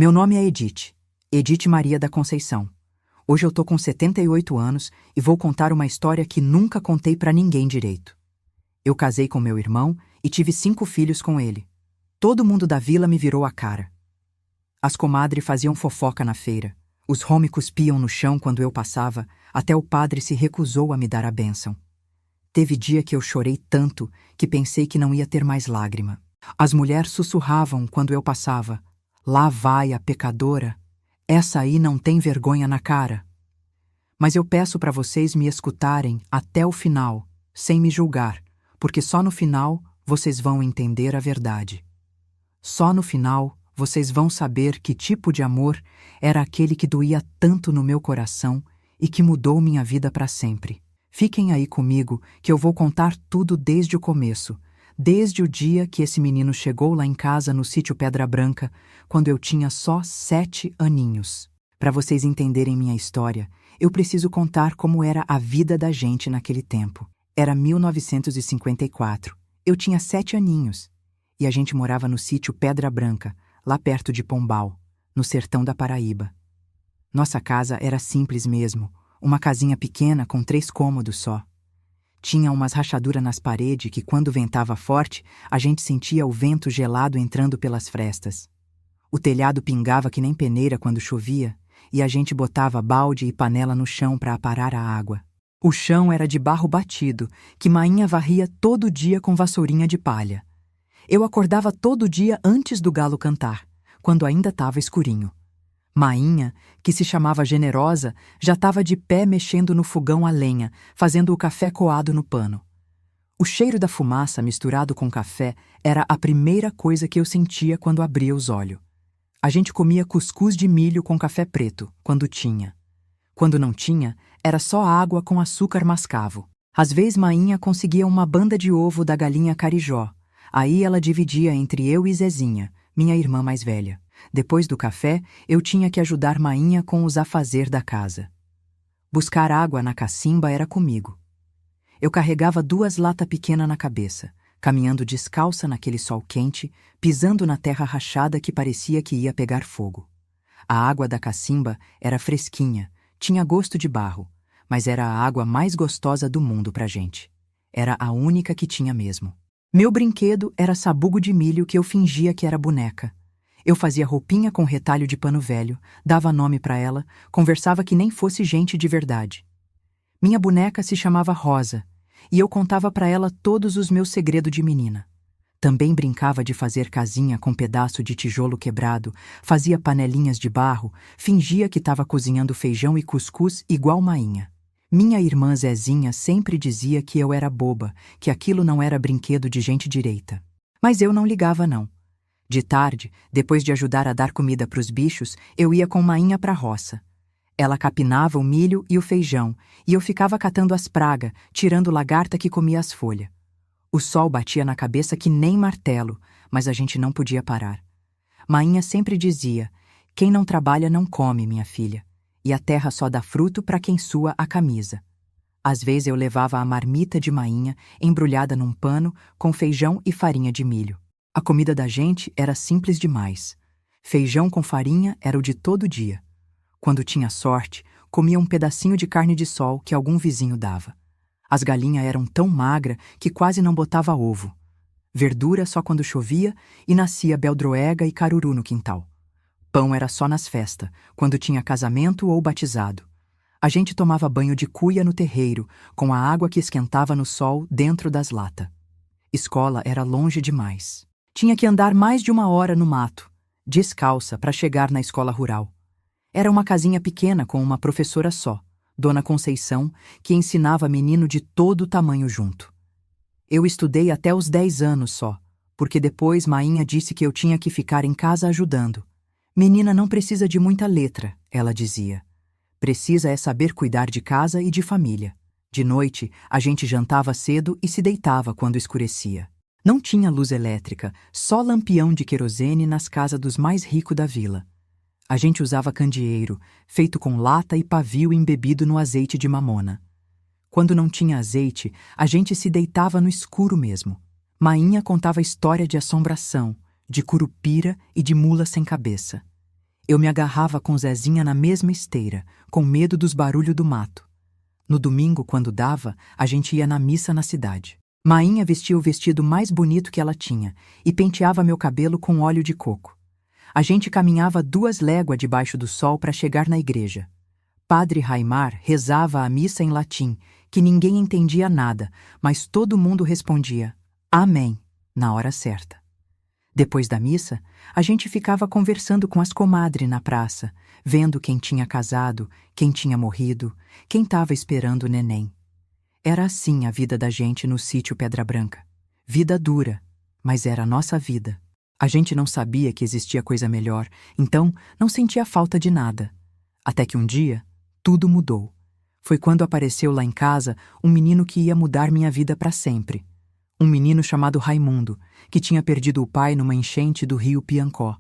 Meu nome é Edith, Edith Maria da Conceição. Hoje eu tô com 78 anos e vou contar uma história que nunca contei pra ninguém direito. Eu casei com meu irmão e tive 5 filhos com ele. Todo mundo da vila me virou a cara. As comadres faziam fofoca na feira. Os homens cuspiam no chão quando eu passava, até o padre se recusou a me dar a bênção. Teve dia que eu chorei tanto que pensei que não ia ter mais lágrima. As mulheres sussurravam quando eu passava: "Lá vai a pecadora, essa aí não tem vergonha na cara." Mas eu peço para vocês me escutarem até o final, sem me julgar, porque só no final vocês vão entender a verdade. Só no final vocês vão saber que tipo de amor era aquele que doía tanto no meu coração e que mudou minha vida para sempre. Fiquem aí comigo que eu vou contar tudo desde o começo, desde o dia que esse menino chegou lá em casa no sítio Pedra Branca, quando eu tinha só 7 aninhos. Para vocês entenderem minha história, eu preciso contar como era a vida da gente naquele tempo. Era 1954. Eu tinha 7 aninhos. E a gente morava no sítio Pedra Branca, lá perto de Pombal, no sertão da Paraíba. Nossa casa era simples mesmo, uma casinha pequena com 3 cômodos só. Tinha umas rachaduras nas paredes que, quando ventava forte, a gente sentia o vento gelado entrando pelas frestas. O telhado pingava que nem peneira quando chovia, e a gente botava balde e panela no chão para aparar a água. O chão era de barro batido, que mainha varria todo dia com vassourinha de palha. Eu acordava todo dia antes do galo cantar, quando ainda estava escurinho. Mainha, que se chamava Generosa, já estava de pé mexendo no fogão a lenha, fazendo o café coado no pano. O cheiro da fumaça misturado com café era a primeira coisa que eu sentia quando abria os olhos. A gente comia cuscuz de milho com café preto, quando tinha. Quando não tinha, era só água com açúcar mascavo. Às vezes Mainha conseguia uma banda de ovo da galinha carijó. Aí ela dividia entre eu e Zezinha, minha irmã mais velha. Depois do café, eu tinha que ajudar Mainha com os afazer da casa. Buscar água na cacimba era comigo. Eu carregava 2 latas pequenas na cabeça, caminhando descalça naquele sol quente, pisando na terra rachada que parecia que ia pegar fogo. A água da cacimba era fresquinha, tinha gosto de barro, mas era a água mais gostosa do mundo pra gente. Era a única que tinha mesmo. Meu brinquedo era sabugo de milho que eu fingia que era boneca. Eu fazia roupinha com retalho de pano velho, dava nome pra ela, conversava que nem fosse gente de verdade. Minha boneca se chamava Rosa, e eu contava pra ela todos os meus segredos de menina. Também brincava de fazer casinha com pedaço de tijolo quebrado, fazia panelinhas de barro, fingia que estava cozinhando feijão e cuscuz igual Mainha. Minha irmã Zezinha sempre dizia que eu era boba, que aquilo não era brinquedo de gente direita. Mas eu não ligava não. De tarde, depois de ajudar a dar comida pros bichos, eu ia com Mainha pra roça. Ela capinava o milho e o feijão, e eu ficava catando as pragas, tirando lagarta que comia as folhas. O sol batia na cabeça que nem martelo, mas a gente não podia parar. Mainha sempre dizia: "Quem não trabalha não come, minha filha, e a terra só dá fruto para quem sua a camisa." Às vezes eu levava a marmita de Mainha embrulhada num pano com feijão e farinha de milho. A comida da gente era simples demais. Feijão com farinha era o de todo dia. Quando tinha sorte, comia um pedacinho de carne de sol que algum vizinho dava. As galinhas eram tão magras que quase não botava ovo. Verdura só quando chovia e nascia beldroega e caruru no quintal. Pão era só nas festas, quando tinha casamento ou batizado. A gente tomava banho de cuia no terreiro, com a água que esquentava no sol dentro das latas. Escola era longe demais. Tinha que andar mais de 1 hora no mato, descalça, para chegar na escola rural. Era uma casinha pequena com uma professora só, Dona Conceição, que ensinava menino de todo tamanho junto. Eu estudei até os 10 anos só, porque depois Mainha disse que eu tinha que ficar em casa ajudando. "Menina não precisa de muita letra", ela dizia. "Precisa é saber cuidar de casa e de família." De noite, a gente jantava cedo e se deitava quando escurecia. Não tinha luz elétrica, só lampião de querosene nas casas dos mais ricos da vila. A gente usava candeeiro, feito com lata e pavio embebido no azeite de mamona. Quando não tinha azeite, a gente se deitava no escuro mesmo. Mainha contava história de assombração, de curupira e de mula sem cabeça. Eu me agarrava com Zezinha na mesma esteira, com medo dos barulhos do mato. No domingo, quando dava, a gente ia na missa na cidade. Mainha vestia o vestido mais bonito que ela tinha e penteava meu cabelo com óleo de coco. A gente caminhava 2 léguas debaixo do sol para chegar na igreja. Padre Raimar rezava a missa em latim, que ninguém entendia nada, mas todo mundo respondia Amém, na hora certa. Depois da missa, a gente ficava conversando com as comadres na praça, vendo quem tinha casado, quem tinha morrido, quem estava esperando o neném. Era assim a vida da gente no sítio Pedra Branca. Vida dura, mas era a nossa vida. A gente não sabia que existia coisa melhor, então não sentia falta de nada. Até que um dia, tudo mudou. Foi quando apareceu lá em casa um menino que ia mudar minha vida para sempre. Um menino chamado Raimundo, que tinha perdido o pai numa enchente do rio Piancó.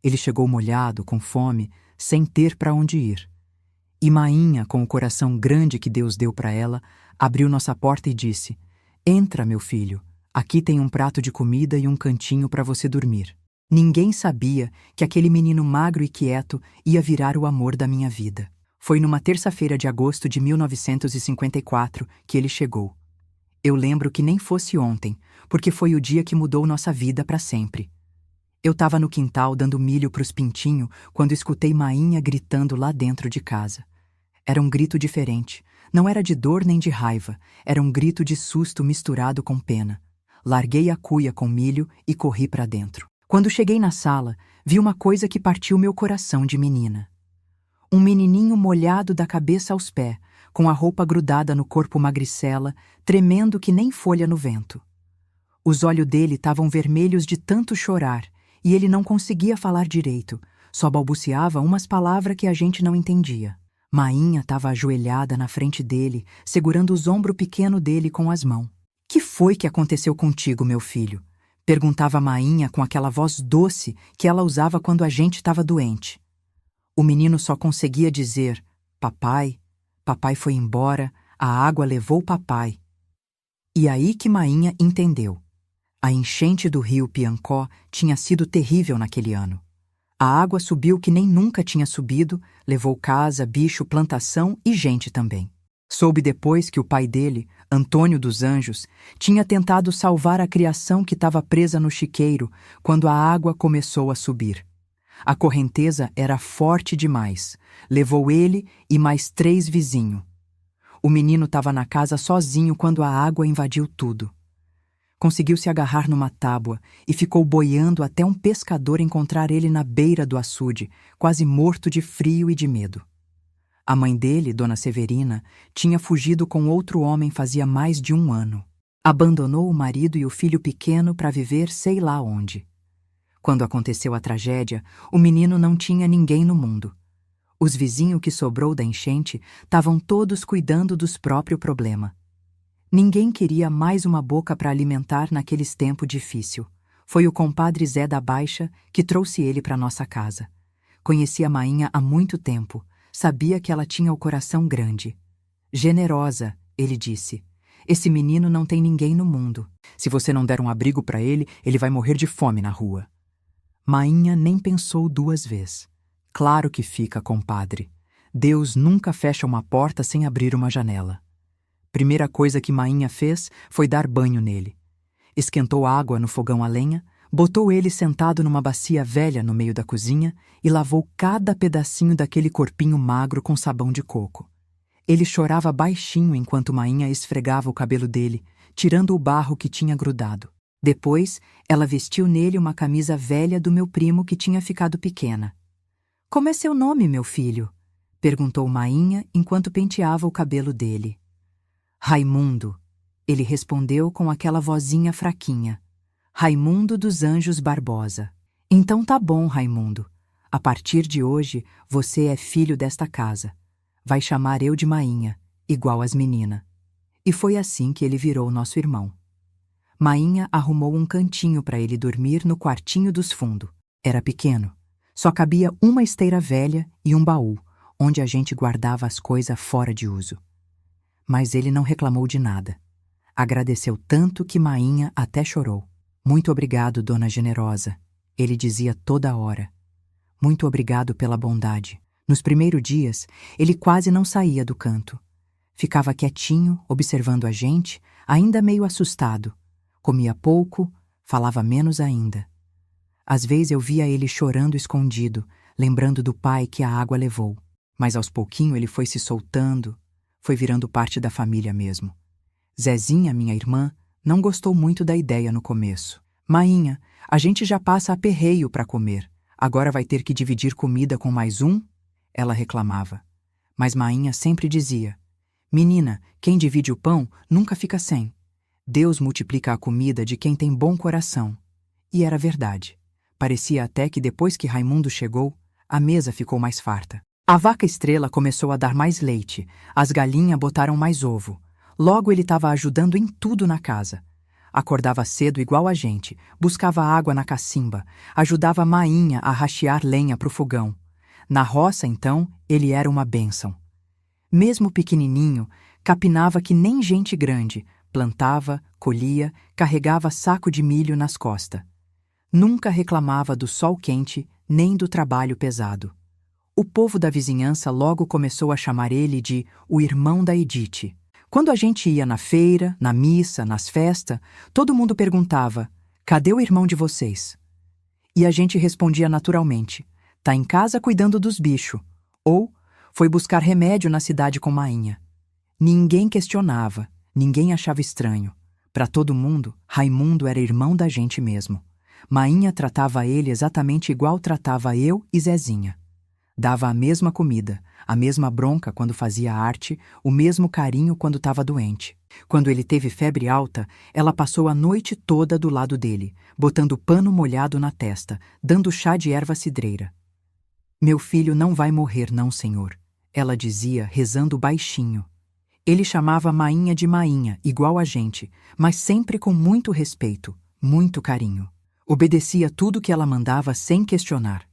Ele chegou molhado, com fome, sem ter para onde ir. E Mainha, com o coração grande que Deus deu para ela, abriu nossa porta e disse: Entra, meu filho, aqui tem um prato de comida e um cantinho para você dormir. Ninguém sabia que aquele menino magro e quieto ia virar o amor da minha vida. Foi numa terça-feira de agosto de 1954 que ele chegou. Eu lembro que nem fosse ontem, porque foi o dia que mudou nossa vida para sempre. Eu estava no quintal dando milho pros pintinhos quando escutei Mainha gritando lá dentro de casa. Era um grito diferente. Não era de dor nem de raiva. Era um grito de susto misturado com pena. Larguei a cuia com milho e corri para dentro. Quando cheguei na sala, vi uma coisa que partiu meu coração de menina. Um menininho molhado da cabeça aos pés, com a roupa grudada no corpo magricela, tremendo que nem folha no vento. Os olhos dele estavam vermelhos de tanto chorar, e ele não conseguia falar direito, só balbuciava umas palavras que a gente não entendia. Mainha estava ajoelhada na frente dele, segurando os ombros pequenos dele com as mãos. Que foi que aconteceu contigo, meu filho? Perguntava Mainha com aquela voz doce que ela usava quando a gente estava doente. O menino só conseguia dizer: Papai, papai foi embora, a água levou papai. E aí que Mainha entendeu. A enchente do rio Piancó tinha sido terrível naquele ano. A água subiu que nem nunca tinha subido, levou casa, bicho, plantação e gente também. Soube depois que o pai dele, Antônio dos Anjos, tinha tentado salvar a criação que estava presa no chiqueiro quando a água começou a subir. A correnteza era forte demais, levou ele e mais 3 vizinhos. O menino estava na casa sozinho quando a água invadiu tudo. Conseguiu se agarrar numa tábua e ficou boiando até um pescador encontrar ele na beira do açude, quase morto de frio e de medo. A mãe dele, Dona Severina, tinha fugido com outro homem fazia mais de 1 ano. Abandonou o marido e o filho pequeno para viver sei lá onde. Quando aconteceu a tragédia, o menino não tinha ninguém no mundo. Os vizinhos que sobrou da enchente estavam todos cuidando dos próprios problemas. Ninguém queria mais uma boca para alimentar naqueles tempos difíceis. Foi o compadre Zé da Baixa que trouxe ele para nossa casa. Conhecia a Mainha há muito tempo, sabia que ela tinha o coração grande. Generosa, ele disse. Esse menino não tem ninguém no mundo. Se você não der um abrigo para ele, ele vai morrer de fome na rua. Mainha nem pensou 2 vezes. Claro que fica, compadre. Deus nunca fecha uma porta sem abrir uma janela. Primeira coisa que Mainha fez foi dar banho nele. Esquentou água no fogão a lenha, botou ele sentado numa bacia velha no meio da cozinha e lavou cada pedacinho daquele corpinho magro com sabão de coco. Ele chorava baixinho enquanto Mainha esfregava o cabelo dele, tirando o barro que tinha grudado. Depois, ela vestiu nele uma camisa velha do meu primo que tinha ficado pequena. — Como é seu nome, meu filho? Perguntou Mainha enquanto penteava o cabelo dele. — Raimundo, ele respondeu com aquela vozinha fraquinha. Raimundo dos Anjos Barbosa. — Então tá bom, Raimundo. A partir de hoje, você é filho desta casa. Vai chamar eu de Mainha, igual as meninas. E foi assim que ele virou nosso irmão. Mainha arrumou um cantinho para ele dormir no quartinho dos fundos. Era pequeno. Só cabia uma esteira velha e um baú, onde a gente guardava as coisas fora de uso. Mas ele não reclamou de nada. Agradeceu tanto que Mainha até chorou. — Muito obrigado, dona generosa, ele dizia toda hora. Muito obrigado pela bondade. Nos primeiros dias, ele quase não saía do canto. Ficava quietinho, observando a gente, ainda meio assustado. Comia pouco, falava menos ainda. Às vezes eu via ele chorando escondido, lembrando do pai que a água levou. Mas aos pouquinho ele foi se soltando, foi virando parte da família mesmo. Zezinha, minha irmã, não gostou muito da ideia no começo. Mainha, a gente já passa aperreio para comer. Agora vai ter que dividir comida com mais um? Ela reclamava. Mas Mainha sempre dizia: menina, quem divide o pão nunca fica sem. Deus multiplica a comida de quem tem bom coração. E era verdade. Parecia até que depois que Raimundo chegou, a mesa ficou mais farta. A vaca Estrela começou a dar mais leite, as galinhas botaram mais ovo. Logo ele estava ajudando em tudo na casa. Acordava cedo igual a gente, buscava água na cacimba, ajudava a Mainha a rachear lenha para o fogão. Na roça, então, ele era uma bênção. Mesmo pequenininho, capinava que nem gente grande, plantava, colhia, carregava saco de milho nas costas. Nunca reclamava do sol quente, nem do trabalho pesado. O povo da vizinhança logo começou a chamar ele de o irmão da Edith. Quando a gente ia na feira, na missa, nas festas, todo mundo perguntava: cadê o irmão de vocês? E a gente respondia naturalmente: tá em casa cuidando dos bichos. Ou foi buscar remédio na cidade com Mainha. Ninguém questionava, ninguém achava estranho. Para todo mundo, Raimundo era irmão da gente mesmo. Mainha tratava ele exatamente igual tratava eu e Zezinha. Dava a mesma comida, a mesma bronca quando fazia arte, o mesmo carinho quando estava doente. Quando ele teve febre alta, ela passou a noite toda do lado dele, botando pano molhado na testa, dando chá de erva cidreira. Meu filho não vai morrer não, senhor, ela dizia, rezando baixinho. Ele chamava Mainha de Mainha, igual a gente, mas sempre com muito respeito, muito carinho. Obedecia tudo que ela mandava sem questionar.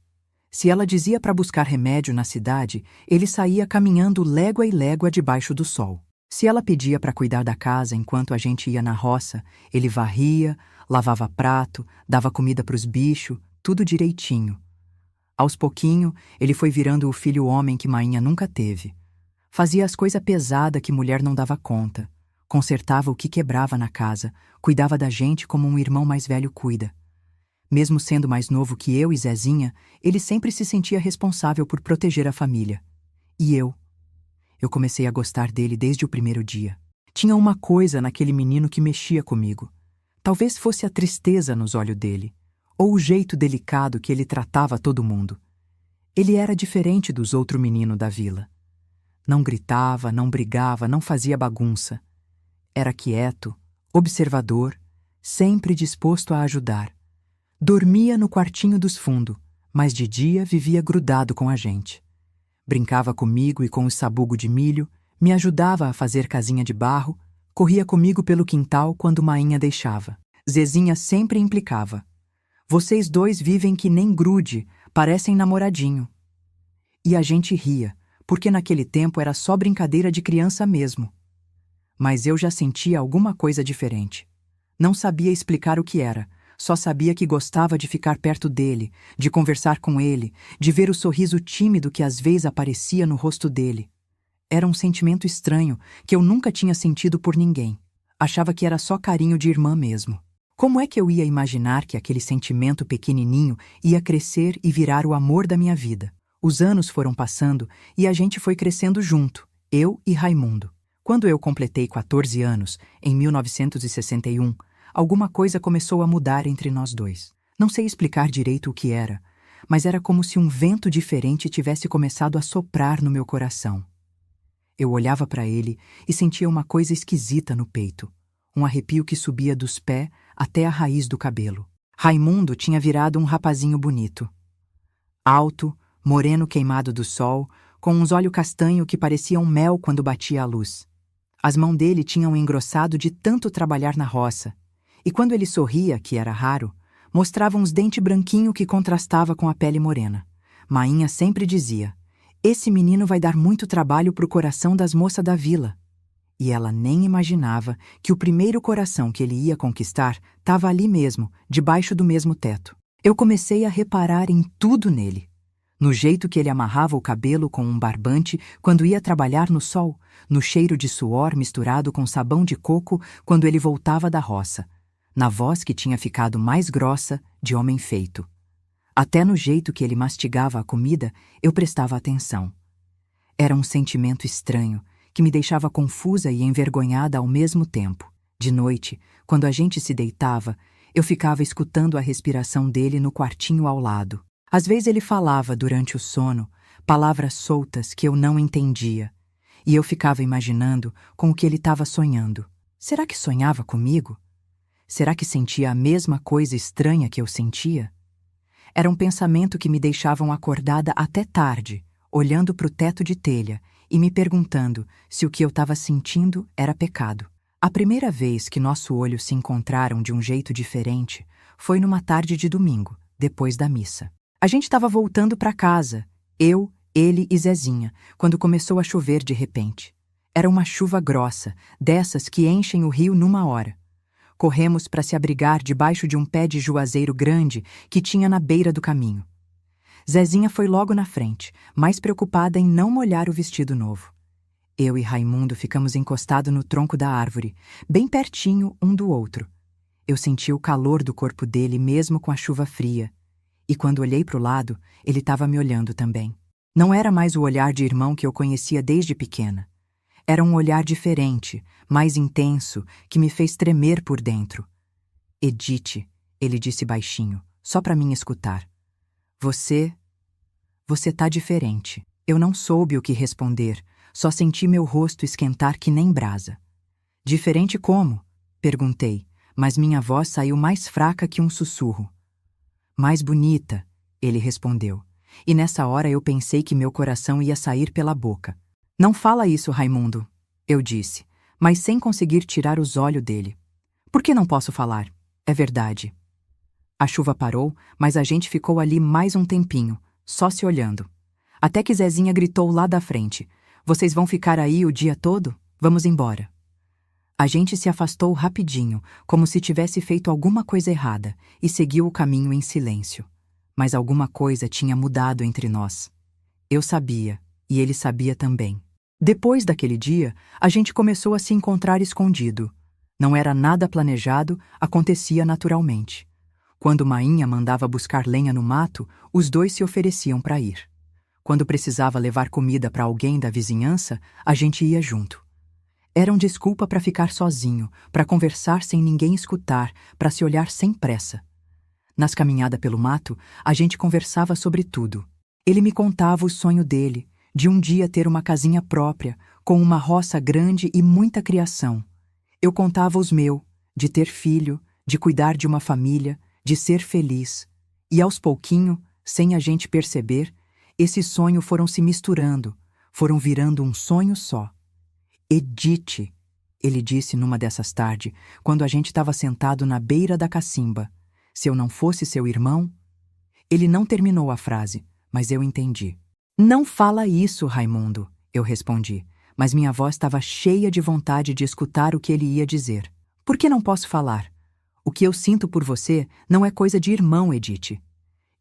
Se ela dizia para buscar remédio na cidade, ele saía caminhando légua e légua debaixo do sol. Se ela pedia para cuidar da casa enquanto a gente ia na roça, ele varria, lavava prato, dava comida para os bichos, tudo direitinho. Aos pouquinho, ele foi virando o filho homem que Mainha nunca teve. Fazia as coisas pesadas que mulher não dava conta. Consertava o que quebrava na casa, cuidava da gente como um irmão mais velho cuida. Mesmo sendo mais novo que eu e Zezinha, ele sempre se sentia responsável por proteger a família. E eu comecei a gostar dele desde o primeiro dia. Tinha uma coisa naquele menino que mexia comigo. Talvez fosse a tristeza nos olhos dele, ou o jeito delicado que ele tratava todo mundo. Ele era diferente dos outros meninos da vila. Não gritava, não brigava, não fazia bagunça. Era quieto, observador, sempre disposto a ajudar. Dormia no quartinho dos fundos, mas de dia vivia grudado com a gente. Brincava comigo e com o sabugo de milho, me ajudava a fazer casinha de barro, corria comigo pelo quintal quando Mainha deixava. Zezinha sempre implicava: vocês dois vivem que nem grude, parecem namoradinho. E a gente ria, porque naquele tempo era só brincadeira de criança mesmo. Mas eu já sentia alguma coisa diferente. Não sabia explicar o que era, só sabia que gostava de ficar perto dele, de conversar com ele, de ver o sorriso tímido que às vezes aparecia no rosto dele. Era um sentimento estranho que eu nunca tinha sentido por ninguém. Achava que era só carinho de irmã mesmo. Como é que eu ia imaginar que aquele sentimento pequenininho ia crescer e virar o amor da minha vida? Os anos foram passando e a gente foi crescendo junto, eu e Raimundo. Quando eu completei 14 anos, em 1961, alguma coisa começou a mudar entre nós dois. Não sei explicar direito o que era, mas era como se um vento diferente tivesse começado a soprar no meu coração. Eu olhava para ele e sentia uma coisa esquisita no peito, um arrepio que subia dos pés até a raiz do cabelo. Raimundo tinha virado um rapazinho bonito. Alto, moreno queimado do sol, com uns olhos castanho que pareciam mel quando batia a luz. As mãos dele tinham engrossado de tanto trabalhar na roça, e quando ele sorria, que era raro, mostrava uns dentes branquinhos que contrastava com a pele morena. Mainha sempre dizia: esse menino vai dar muito trabalho pro coração das moças da vila. E ela nem imaginava que o primeiro coração que ele ia conquistar estava ali mesmo, debaixo do mesmo teto. Eu comecei a reparar em tudo nele. No jeito que ele amarrava o cabelo com um barbante quando ia trabalhar no sol, no cheiro de suor misturado com sabão de coco quando ele voltava da roça, na voz que tinha ficado mais grossa de homem feito. Até no jeito que ele mastigava a comida, eu prestava atenção. Era um sentimento estranho, que me deixava confusa e envergonhada ao mesmo tempo. De noite, quando a gente se deitava, eu ficava escutando a respiração dele no quartinho ao lado. Às vezes ele falava durante o sono, palavras soltas que eu não entendia, e eu ficava imaginando com o que ele estava sonhando. Será que sonhava comigo? Será que sentia a mesma coisa estranha que eu sentia? Era um pensamento que me deixavam acordada até tarde, olhando para o teto de telha e me perguntando se o que eu estava sentindo era pecado. A primeira vez que nosso olho se encontraram de um jeito diferente foi numa tarde de domingo, depois da missa. A gente estava voltando para casa, eu, ele e Zezinha, quando começou a chover de repente. Era uma chuva grossa, dessas que enchem o rio numa hora. Corremos para se abrigar debaixo de um pé de juazeiro grande que tinha na beira do caminho. Zezinha foi logo na frente, mais preocupada em não molhar o vestido novo. Eu e Raimundo ficamos encostados no tronco da árvore, bem pertinho um do outro. Eu senti o calor do corpo dele mesmo com a chuva fria. E quando olhei para o lado, ele estava me olhando também. Não era mais o olhar de irmão que eu conhecia desde pequena. Era um olhar diferente, mais intenso, que me fez tremer por dentro. Edith, ele disse baixinho, só para mim escutar. Você tá diferente. Eu não soube o que responder, só senti meu rosto esquentar que nem brasa. Diferente como? Perguntei, mas minha voz saiu mais fraca que um sussurro. Mais bonita, ele respondeu, e nessa hora eu pensei que meu coração ia sair pela boca. Não fala isso, Raimundo, eu disse, mas sem conseguir tirar os olhos dele. Por que não posso falar? É verdade. A chuva parou, mas a gente ficou ali mais um tempinho, só se olhando. Até que Zezinha gritou lá da frente: "Vocês vão ficar aí o dia todo? Vamos embora." A gente se afastou rapidinho, como se tivesse feito alguma coisa errada, e seguiu o caminho em silêncio. Mas alguma coisa tinha mudado entre nós. Eu sabia, e ele sabia também. Depois daquele dia, a gente começou a se encontrar escondido. Não era nada planejado, acontecia naturalmente. Quando Mainha mandava buscar lenha no mato, os dois se ofereciam para ir. Quando precisava levar comida para alguém da vizinhança, a gente ia junto. Era uma desculpa para ficar sozinho, para conversar sem ninguém escutar, para se olhar sem pressa. Nas caminhadas pelo mato, a gente conversava sobre tudo. Ele me contava o sonho dele, de um dia ter uma casinha própria, com uma roça grande e muita criação. Eu contava os meus, de ter filho, de cuidar de uma família, de ser feliz. E aos pouquinho, sem a gente perceber, esses sonhos foram se misturando, foram virando um sonho só. Edith, ele disse numa dessas tardes, quando a gente estava sentado na beira da cacimba. Se eu não fosse seu irmão? Ele não terminou a frase, mas eu entendi. Não fala isso, Raimundo, eu respondi, mas minha voz estava cheia de vontade de escutar o que ele ia dizer. Por que não posso falar? O que eu sinto por você não é coisa de irmão, Edith.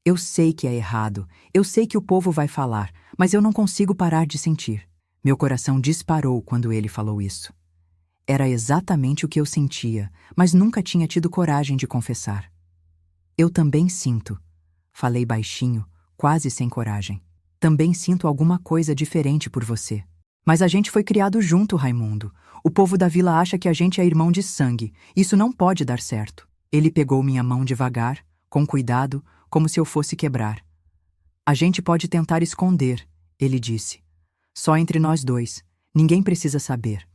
Eu sei que é errado, eu sei que o povo vai falar, mas eu não consigo parar de sentir. Meu coração disparou quando ele falou isso. Era exatamente o que eu sentia, mas nunca tinha tido coragem de confessar. Eu também sinto, falei baixinho, quase sem coragem. Também sinto alguma coisa diferente por você. Mas a gente foi criado junto, Raimundo. O povo da vila acha que a gente é irmão de sangue. Isso não pode dar certo. Ele pegou minha mão devagar, com cuidado, como se eu fosse quebrar. A gente pode tentar esconder, ele disse. Só entre nós dois. Ninguém precisa saber.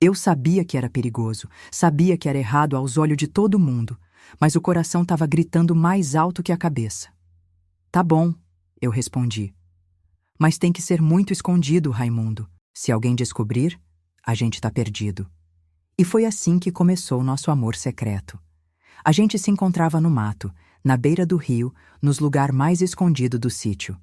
Eu sabia que era perigoso, sabia que era errado aos olhos de todo mundo, mas o coração estava gritando mais alto que a cabeça. Tá bom, eu respondi. Mas tem que ser muito escondido, Raimundo. Se alguém descobrir, a gente tá perdido. E foi assim que começou nosso amor secreto. A gente se encontrava no mato, na beira do rio, nos lugares mais escondidos do sítio.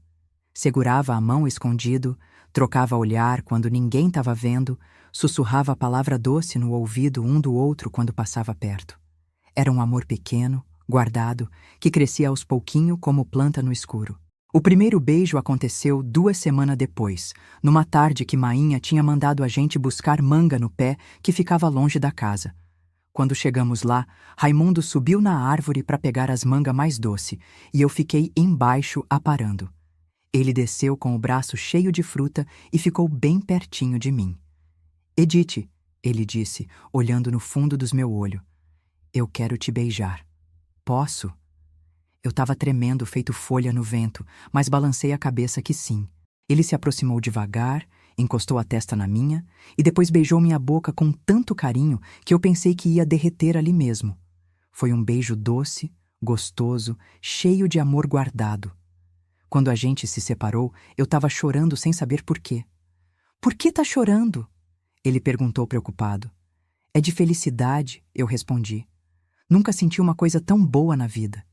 Segurava a mão escondido, trocava olhar quando ninguém estava vendo, sussurrava a palavra doce no ouvido um do outro quando passava perto. Era um amor pequeno, guardado, que crescia aos pouquinho como planta no escuro. O primeiro beijo aconteceu 2 semanas depois, numa tarde que Mainha tinha mandado a gente buscar manga no pé que ficava longe da casa. Quando chegamos lá, Raimundo subiu na árvore para pegar as mangas mais doce e eu fiquei embaixo aparando. Ele desceu com o braço cheio de fruta e ficou bem pertinho de mim. Edith, ele disse, olhando no fundo dos meus olhos, eu quero te beijar. Posso? Eu estava tremendo feito folha no vento, mas balancei a cabeça que sim. Ele se aproximou devagar, encostou a testa na minha e depois beijou minha boca com tanto carinho que eu pensei que ia derreter ali mesmo. Foi um beijo doce, gostoso, cheio de amor guardado. Quando a gente se separou, eu estava chorando sem saber por quê. Por que tá chorando? Ele perguntou preocupado. É de felicidade, eu respondi. Nunca senti uma coisa tão boa na vida.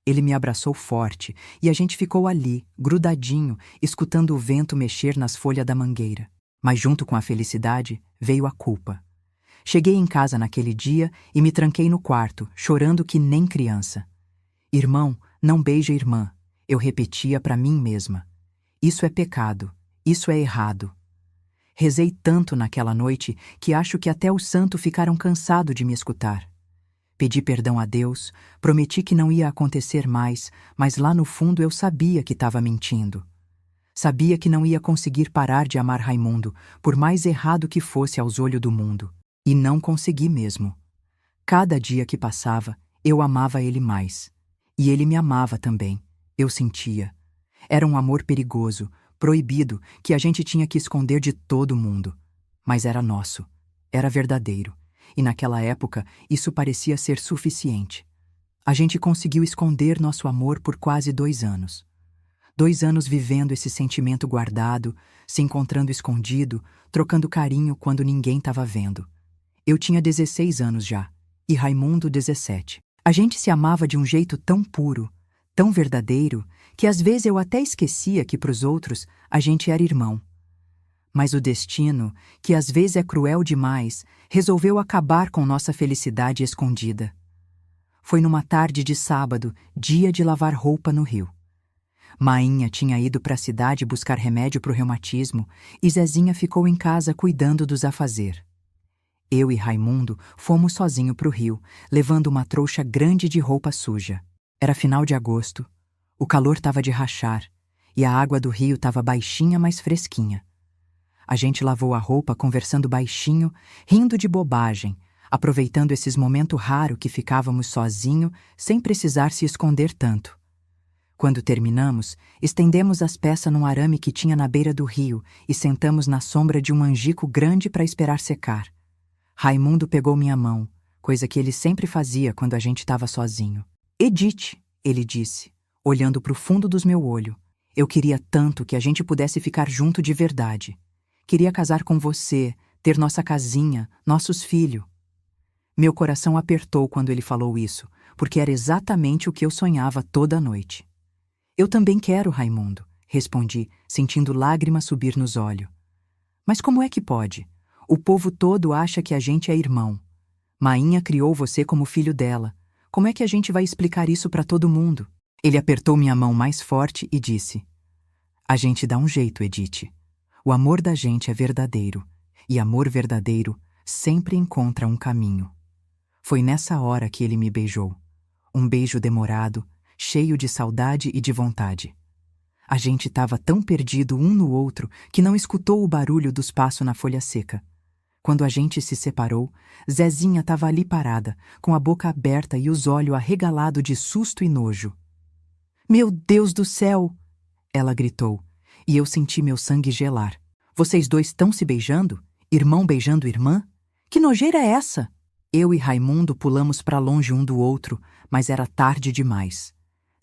Ele me abraçou forte e a gente ficou ali, grudadinho, escutando o vento mexer nas folhas da mangueira. Mas junto com a felicidade veio a culpa. Cheguei em casa naquele dia e me tranquei no quarto, chorando que nem criança. Irmão, não beija irmã, eu repetia para mim mesma. Isso é pecado, isso é errado. Rezei tanto naquela noite que acho que até os santos ficaram cansados de me escutar. Pedi perdão a Deus, prometi que não ia acontecer mais, mas lá no fundo eu sabia que estava mentindo. Sabia que não ia conseguir parar de amar Raimundo, por mais errado que fosse aos olhos do mundo. E não consegui mesmo. Cada dia que passava, eu amava ele mais. E ele me amava também, eu sentia. Era um amor perigoso, proibido, que a gente tinha que esconder de todo mundo. Mas era nosso, era verdadeiro. E naquela época, isso parecia ser suficiente. A gente conseguiu esconder nosso amor por quase 2 anos. 2 anos vivendo esse sentimento guardado, se encontrando escondido, trocando carinho quando ninguém estava vendo. Eu tinha 16 anos já, e Raimundo 17. A gente se amava de um jeito tão puro, tão verdadeiro, que às vezes eu até esquecia que pros outros a gente era irmão. Mas o destino, que às vezes é cruel demais, resolveu acabar com nossa felicidade escondida. Foi numa tarde de sábado, dia de lavar roupa no rio. Mainha tinha ido para a cidade buscar remédio para o reumatismo e Zezinha ficou em casa cuidando dos afazer. Eu e Raimundo fomos sozinhos para o rio, levando uma trouxa grande de roupa suja. Era final de agosto, o calor estava de rachar e a água do rio estava baixinha, mas fresquinha. A gente lavou a roupa conversando baixinho, rindo de bobagem, aproveitando esses momentos raros que ficávamos sozinhos, sem precisar se esconder tanto. Quando terminamos, estendemos as peças num arame que tinha na beira do rio e sentamos na sombra de um angico grande para esperar secar. Raimundo pegou minha mão, coisa que ele sempre fazia quando a gente estava sozinho. Edith, ele disse, olhando para o fundo dos meus olhos. Eu queria tanto que a gente pudesse ficar junto de verdade. Queria casar com você, ter nossa casinha, nossos filhos. Meu coração apertou quando ele falou isso, porque era exatamente o que eu sonhava toda noite. Eu também quero, Raimundo, respondi, sentindo lágrimas subir nos olhos. Mas como é que pode? O povo todo acha que a gente é irmão. Mainha criou você como filho dela. Como é que a gente vai explicar isso para todo mundo? Ele apertou minha mão mais forte e disse: A gente dá um jeito, Edith. O amor da gente é verdadeiro, e amor verdadeiro sempre encontra um caminho. Foi nessa hora que ele me beijou. Um beijo demorado, cheio de saudade e de vontade. A gente estava tão perdido um no outro que não escutou o barulho dos passos na folha seca. Quando a gente se separou, Zezinha estava ali parada, com a boca aberta e os olhos arregalados de susto e nojo. Meu Deus do céu! Ela gritou, e eu senti meu sangue gelar. Vocês dois estão se beijando? Irmão beijando irmã? Que nojeira é essa? Eu e Raimundo pulamos para longe um do outro, mas era tarde demais.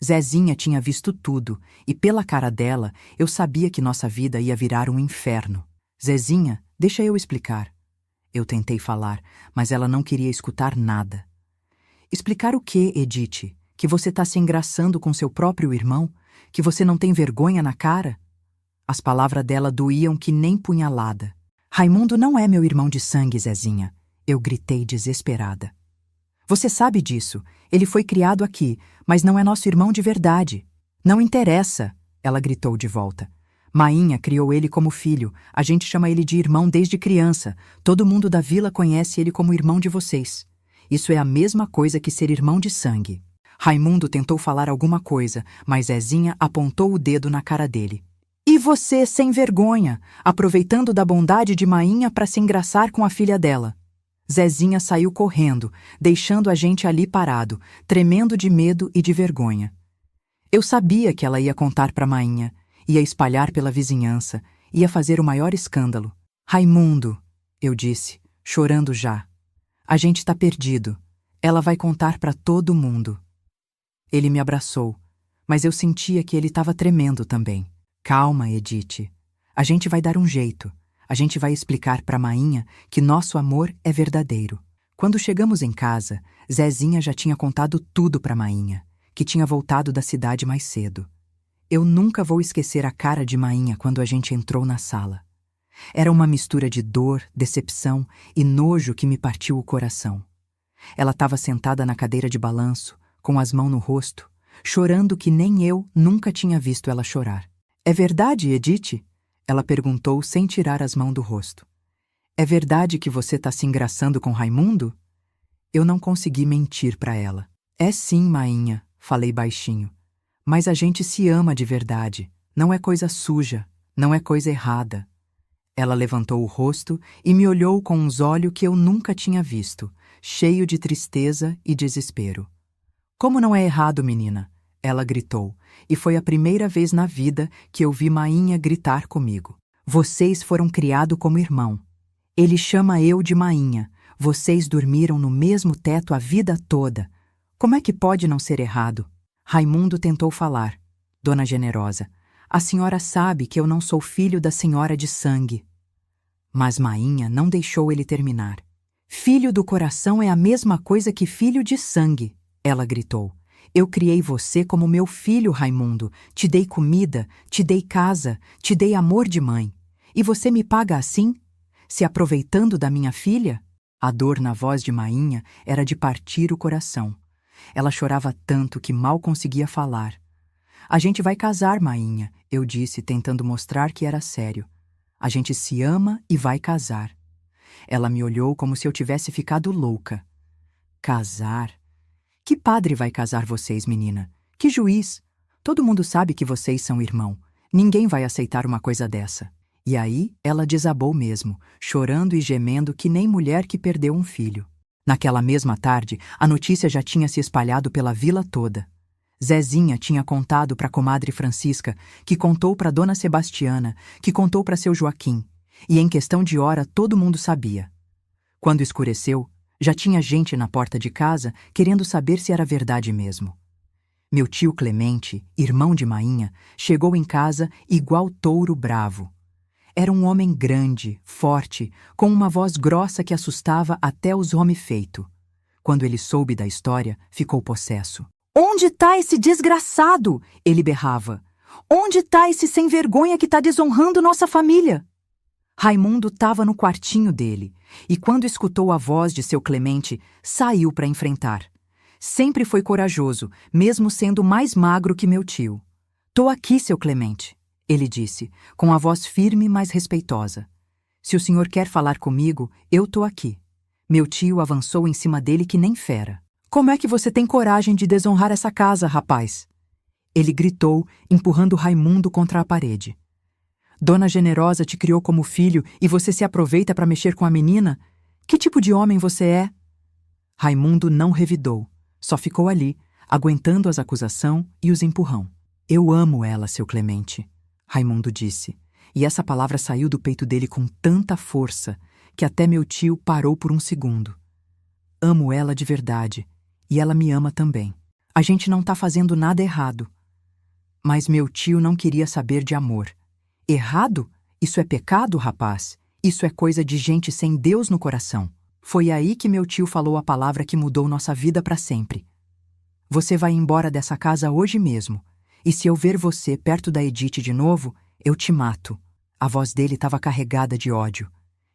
Zezinha tinha visto tudo, e pela cara dela, eu sabia que nossa vida ia virar um inferno. Zezinha, deixa eu explicar. Eu tentei falar, mas ela não queria escutar nada. Explicar o quê, Edith? Que você está se engraçando com seu próprio irmão? Que você não tem vergonha na cara? As palavras dela doíam que nem punhalada. Raimundo não é meu irmão de sangue, Zezinha. Eu gritei desesperada. Você sabe disso. Ele foi criado aqui, mas não é nosso irmão de verdade. Não interessa, ela gritou de volta. Mainha criou ele como filho, a gente chama ele de irmão desde criança, todo mundo da vila conhece ele como irmão de vocês. Isso é a mesma coisa que ser irmão de sangue. Raimundo tentou falar alguma coisa, mas Zezinha apontou o dedo na cara dele. E você, sem vergonha, aproveitando da bondade de Mainha para se engraçar com a filha dela. Zezinha saiu correndo, deixando a gente ali parado, tremendo de medo e de vergonha. Eu sabia que ela ia contar para Mainha, ia espalhar pela vizinhança, ia fazer o maior escândalo. Raimundo, eu disse, chorando já. A gente tá perdido. Ela vai contar para todo mundo. Ele me abraçou, mas eu sentia que ele estava tremendo também. Calma, Edith. A gente vai dar um jeito. A gente vai explicar para Mainha que nosso amor é verdadeiro. Quando chegamos em casa, Zezinha já tinha contado tudo para Mainha, que tinha voltado da cidade mais cedo. Eu nunca vou esquecer a cara de Mainha quando a gente entrou na sala. Era uma mistura de dor, decepção e nojo que me partiu o coração. Ela estava sentada na cadeira de balanço, com as mãos no rosto, chorando que nem eu nunca tinha visto ela chorar. É verdade, Edith? Ela perguntou sem tirar as mãos do rosto. É verdade que você está se engraçando com Raimundo? Eu não consegui mentir para ela. É sim, Mainha, falei baixinho. Mas a gente se ama de verdade. Não é coisa suja, não é coisa errada. Ela levantou o rosto e me olhou com uns olhos que eu nunca tinha visto, cheio de tristeza e desespero. Como não é errado, menina? Ela gritou, e foi a primeira vez na vida que eu vi Mainha gritar comigo. Vocês foram criados como irmão. Ele chama eu de Mainha. Vocês dormiram no mesmo teto a vida toda. Como é que pode não ser errado? Raimundo tentou falar. Dona Generosa, a senhora sabe que eu não sou filho da senhora de sangue. Mas Mainha não deixou ele terminar. Filho do coração é a mesma coisa que filho de sangue, ela gritou. Eu criei você como meu filho, Raimundo. Te dei comida, te dei casa, te dei amor de mãe. E você me paga assim? Se aproveitando da minha filha? A dor na voz de Mainha era de partir o coração. Ela chorava tanto que mal conseguia falar. A gente vai casar, Mainha, eu disse, tentando mostrar que era sério. A gente se ama e vai casar. Ela me olhou como se eu tivesse ficado louca. Casar? Que padre vai casar vocês, menina? Que juiz? Todo mundo sabe que vocês são irmão. Ninguém vai aceitar uma coisa dessa. E aí ela desabou mesmo, chorando e gemendo que nem mulher que perdeu um filho. Naquela mesma tarde, a notícia já tinha se espalhado pela vila toda. Zezinha tinha contado para a comadre Francisca, que contou para Dona Sebastiana, que contou para seu Joaquim, e em questão de hora todo mundo sabia. Quando escureceu, já tinha gente na porta de casa querendo saber se era verdade mesmo. Meu tio Clemente, irmão de Mainha, chegou em casa igual touro bravo. Era um homem grande, forte, com uma voz grossa que assustava até os homens feito. Quando ele soube da história, ficou possesso. Onde tá esse desgraçado? Ele berrava. Onde tá esse sem vergonha que tá desonrando nossa família? Raimundo estava no quartinho dele, e quando escutou a voz de seu Clemente, saiu para enfrentar. Sempre foi corajoso, mesmo sendo mais magro que meu tio. Tô aqui, seu Clemente, ele disse, com a voz firme, mas respeitosa. Se o senhor quer falar comigo, eu tô aqui. Meu tio avançou em cima dele que nem fera. Como é que você tem coragem de desonrar essa casa, rapaz? Ele gritou, empurrando Raimundo contra a parede. Dona Generosa te criou como filho e você se aproveita para mexer com a menina? Que tipo de homem você é? Raimundo não revidou, só ficou ali, aguentando as acusações e os empurrão. Eu amo ela, seu Clemente, Raimundo disse, e essa palavra saiu do peito dele com tanta força que até meu tio parou por um segundo. Amo ela de verdade, e ela me ama também. A gente não tá fazendo nada errado. Mas meu tio não queria saber de amor. Errado? Isso é pecado, rapaz. Isso é coisa de gente sem Deus no coração. Foi aí que meu tio falou a palavra que mudou nossa vida para sempre. Você vai embora dessa casa hoje mesmo. E se eu ver você perto da Edith de novo, eu te mato. A voz dele estava carregada de ódio.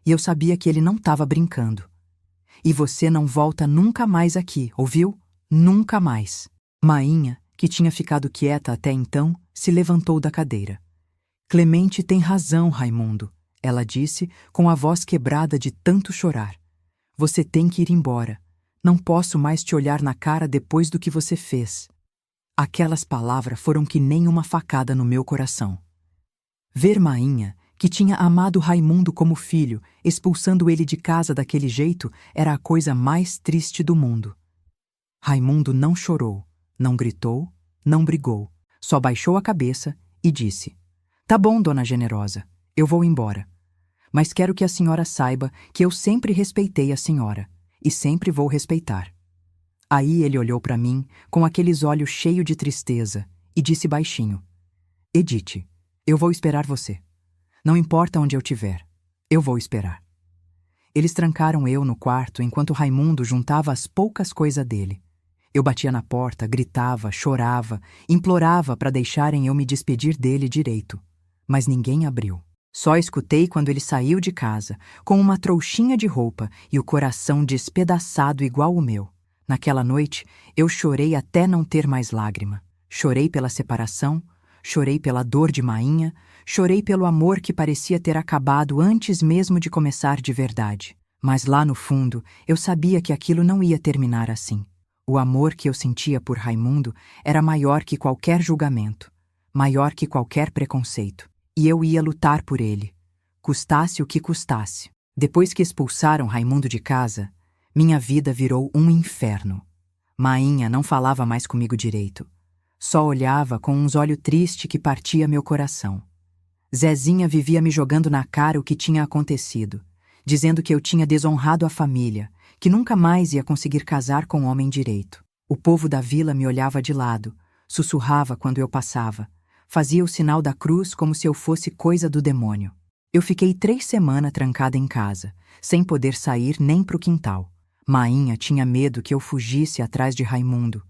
E eu sabia que ele não estava brincando. E você não volta nunca mais aqui, ouviu? Nunca mais. Mainha, que tinha ficado quieta até então, se levantou da cadeira. Clemente tem razão, Raimundo, ela disse com a voz quebrada de tanto chorar. Você tem que ir embora. Não posso mais te olhar na cara depois do que você fez. Aquelas palavras foram que nem uma facada no meu coração. Ver Mainha, que tinha amado Raimundo como filho, expulsando ele de casa daquele jeito, era a coisa mais triste do mundo. Raimundo não chorou, não gritou, não brigou, só baixou a cabeça e disse: Tá bom, dona Generosa, eu vou embora. Mas quero que a senhora saiba que eu sempre respeitei a senhora, e sempre vou respeitar. Aí ele olhou para mim, com aqueles olhos cheios de tristeza, e disse baixinho: Edith, eu vou esperar você. Não importa onde eu estiver, eu vou esperar. Eles trancaram eu no quarto enquanto Raimundo juntava as poucas coisas dele. Eu batia na porta, gritava, chorava, implorava para deixarem eu me despedir dele direito. Mas ninguém abriu. Só escutei quando ele saiu de casa, com uma trouxinha de roupa e o coração despedaçado igual o meu. Naquela noite, eu chorei até não ter mais lágrima. Chorei pela separação, chorei pela dor de Mainha, chorei pelo amor que parecia ter acabado antes mesmo de começar de verdade. Mas lá no fundo, eu sabia que aquilo não ia terminar assim. O amor que eu sentia por Raimundo era maior que qualquer julgamento, maior que qualquer preconceito. E eu ia lutar por ele, custasse o que custasse. Depois que expulsaram Raimundo de casa, minha vida virou um inferno. Mainha não falava mais comigo direito. Só olhava com uns olhos tristes que partia meu coração. Zezinha vivia me jogando na cara o que tinha acontecido, dizendo que eu tinha desonrado a família, que nunca mais ia conseguir casar com homem direito. O povo da vila me olhava de lado, sussurrava quando eu passava. Fazia o sinal da cruz como se eu fosse coisa do demônio. Eu fiquei 3 semanas trancada em casa, sem poder sair nem pro quintal. Mainha tinha medo que eu fugisse atrás de Raimundo.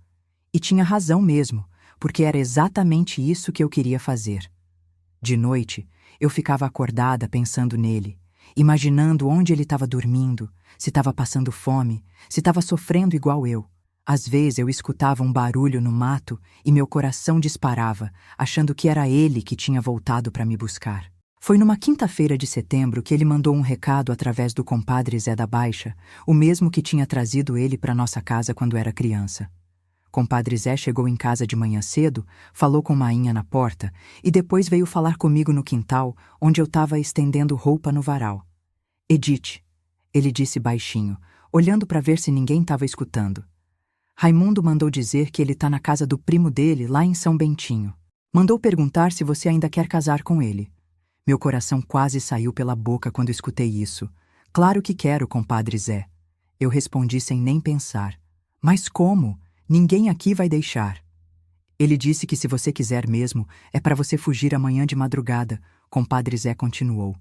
E tinha razão mesmo, porque era exatamente isso que eu queria fazer. De noite, eu ficava acordada pensando nele, imaginando onde ele estava dormindo, se estava passando fome, se estava sofrendo igual eu. Às vezes eu escutava um barulho no mato e meu coração disparava, achando que era ele que tinha voltado para me buscar. Foi numa quinta-feira de setembro que ele mandou um recado através do compadre Zé da Baixa, o mesmo que tinha trazido ele para nossa casa quando era criança. Compadre Zé chegou em casa de manhã cedo, falou com Mainha na porta e depois veio falar comigo no quintal, onde eu estava estendendo roupa no varal. Edith, ele disse baixinho, olhando para ver se ninguém estava escutando. Raimundo mandou dizer que ele está na casa do primo dele, lá em São Bentinho. Mandou perguntar se você ainda quer casar com ele. Meu coração quase saiu pela boca quando escutei isso. Claro que quero, compadre Zé. Eu respondi sem nem pensar. Mas como? Ninguém aqui vai deixar. Ele disse que se você quiser mesmo, é para você fugir amanhã de madrugada, compadre Zé continuou.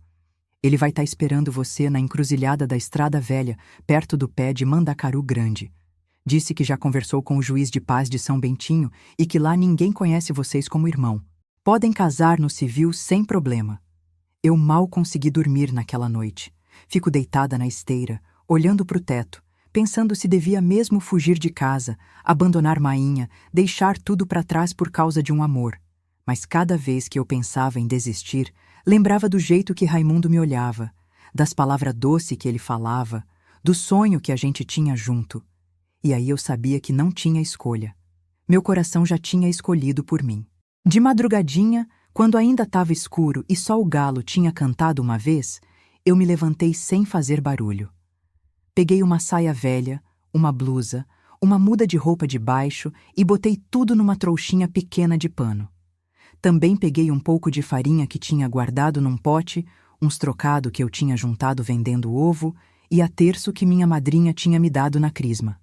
Ele vai estar esperando você na encruzilhada da Estrada Velha, perto do pé de Mandacaru Grande. Disse que já conversou com o juiz de paz de São Bentinho e que lá ninguém conhece vocês como irmão. Podem casar no civil sem problema. Eu mal consegui dormir naquela noite. Fico deitada na esteira, olhando para o teto, pensando se devia mesmo fugir de casa, abandonar Mainha, deixar tudo para trás por causa de um amor. Mas cada vez que eu pensava em desistir, lembrava do jeito que Raimundo me olhava, das palavras doces que ele falava, do sonho que a gente tinha junto. E aí eu sabia que não tinha escolha. Meu coração já tinha escolhido por mim. De madrugadinha, quando ainda estava escuro e só o galo tinha cantado uma vez, eu me levantei sem fazer barulho. Peguei uma saia velha, uma blusa, uma muda de roupa de baixo e botei tudo numa trouxinha pequena de pano. Também peguei um pouco de farinha que tinha guardado num pote, uns trocados que eu tinha juntado vendendo ovo e a terço que minha madrinha tinha me dado na crisma.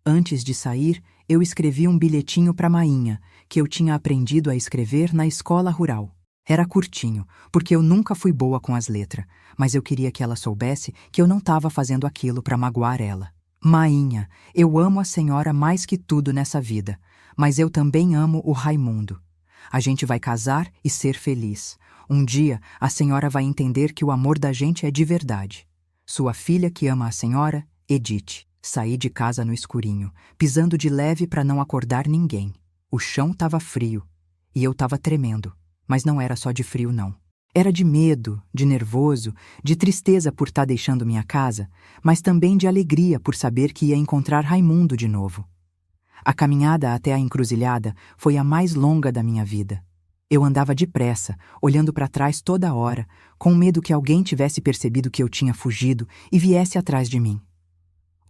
Antes de sair, eu escrevi um bilhetinho para Mainha, que eu tinha aprendido a escrever na escola rural. Era curtinho, porque eu nunca fui boa com as letras, mas eu queria que ela soubesse que eu não estava fazendo aquilo para magoar ela. Mainha, eu amo a senhora mais que tudo nessa vida, mas eu também amo o Raimundo. A gente vai casar e ser feliz. Um dia, a senhora vai entender que o amor da gente é de verdade. Sua filha que ama a senhora, Edith. Saí de casa no escurinho, pisando de leve para não acordar ninguém. O chão estava frio e eu estava tremendo, mas não era só de frio, não. Era de medo, de nervoso, de tristeza por estar deixando minha casa, mas também de alegria por saber que ia encontrar Raimundo de novo. A caminhada até a encruzilhada foi a mais longa da minha vida. Eu andava depressa, olhando para trás toda hora, com medo que alguém tivesse percebido que eu tinha fugido e viesse atrás de mim.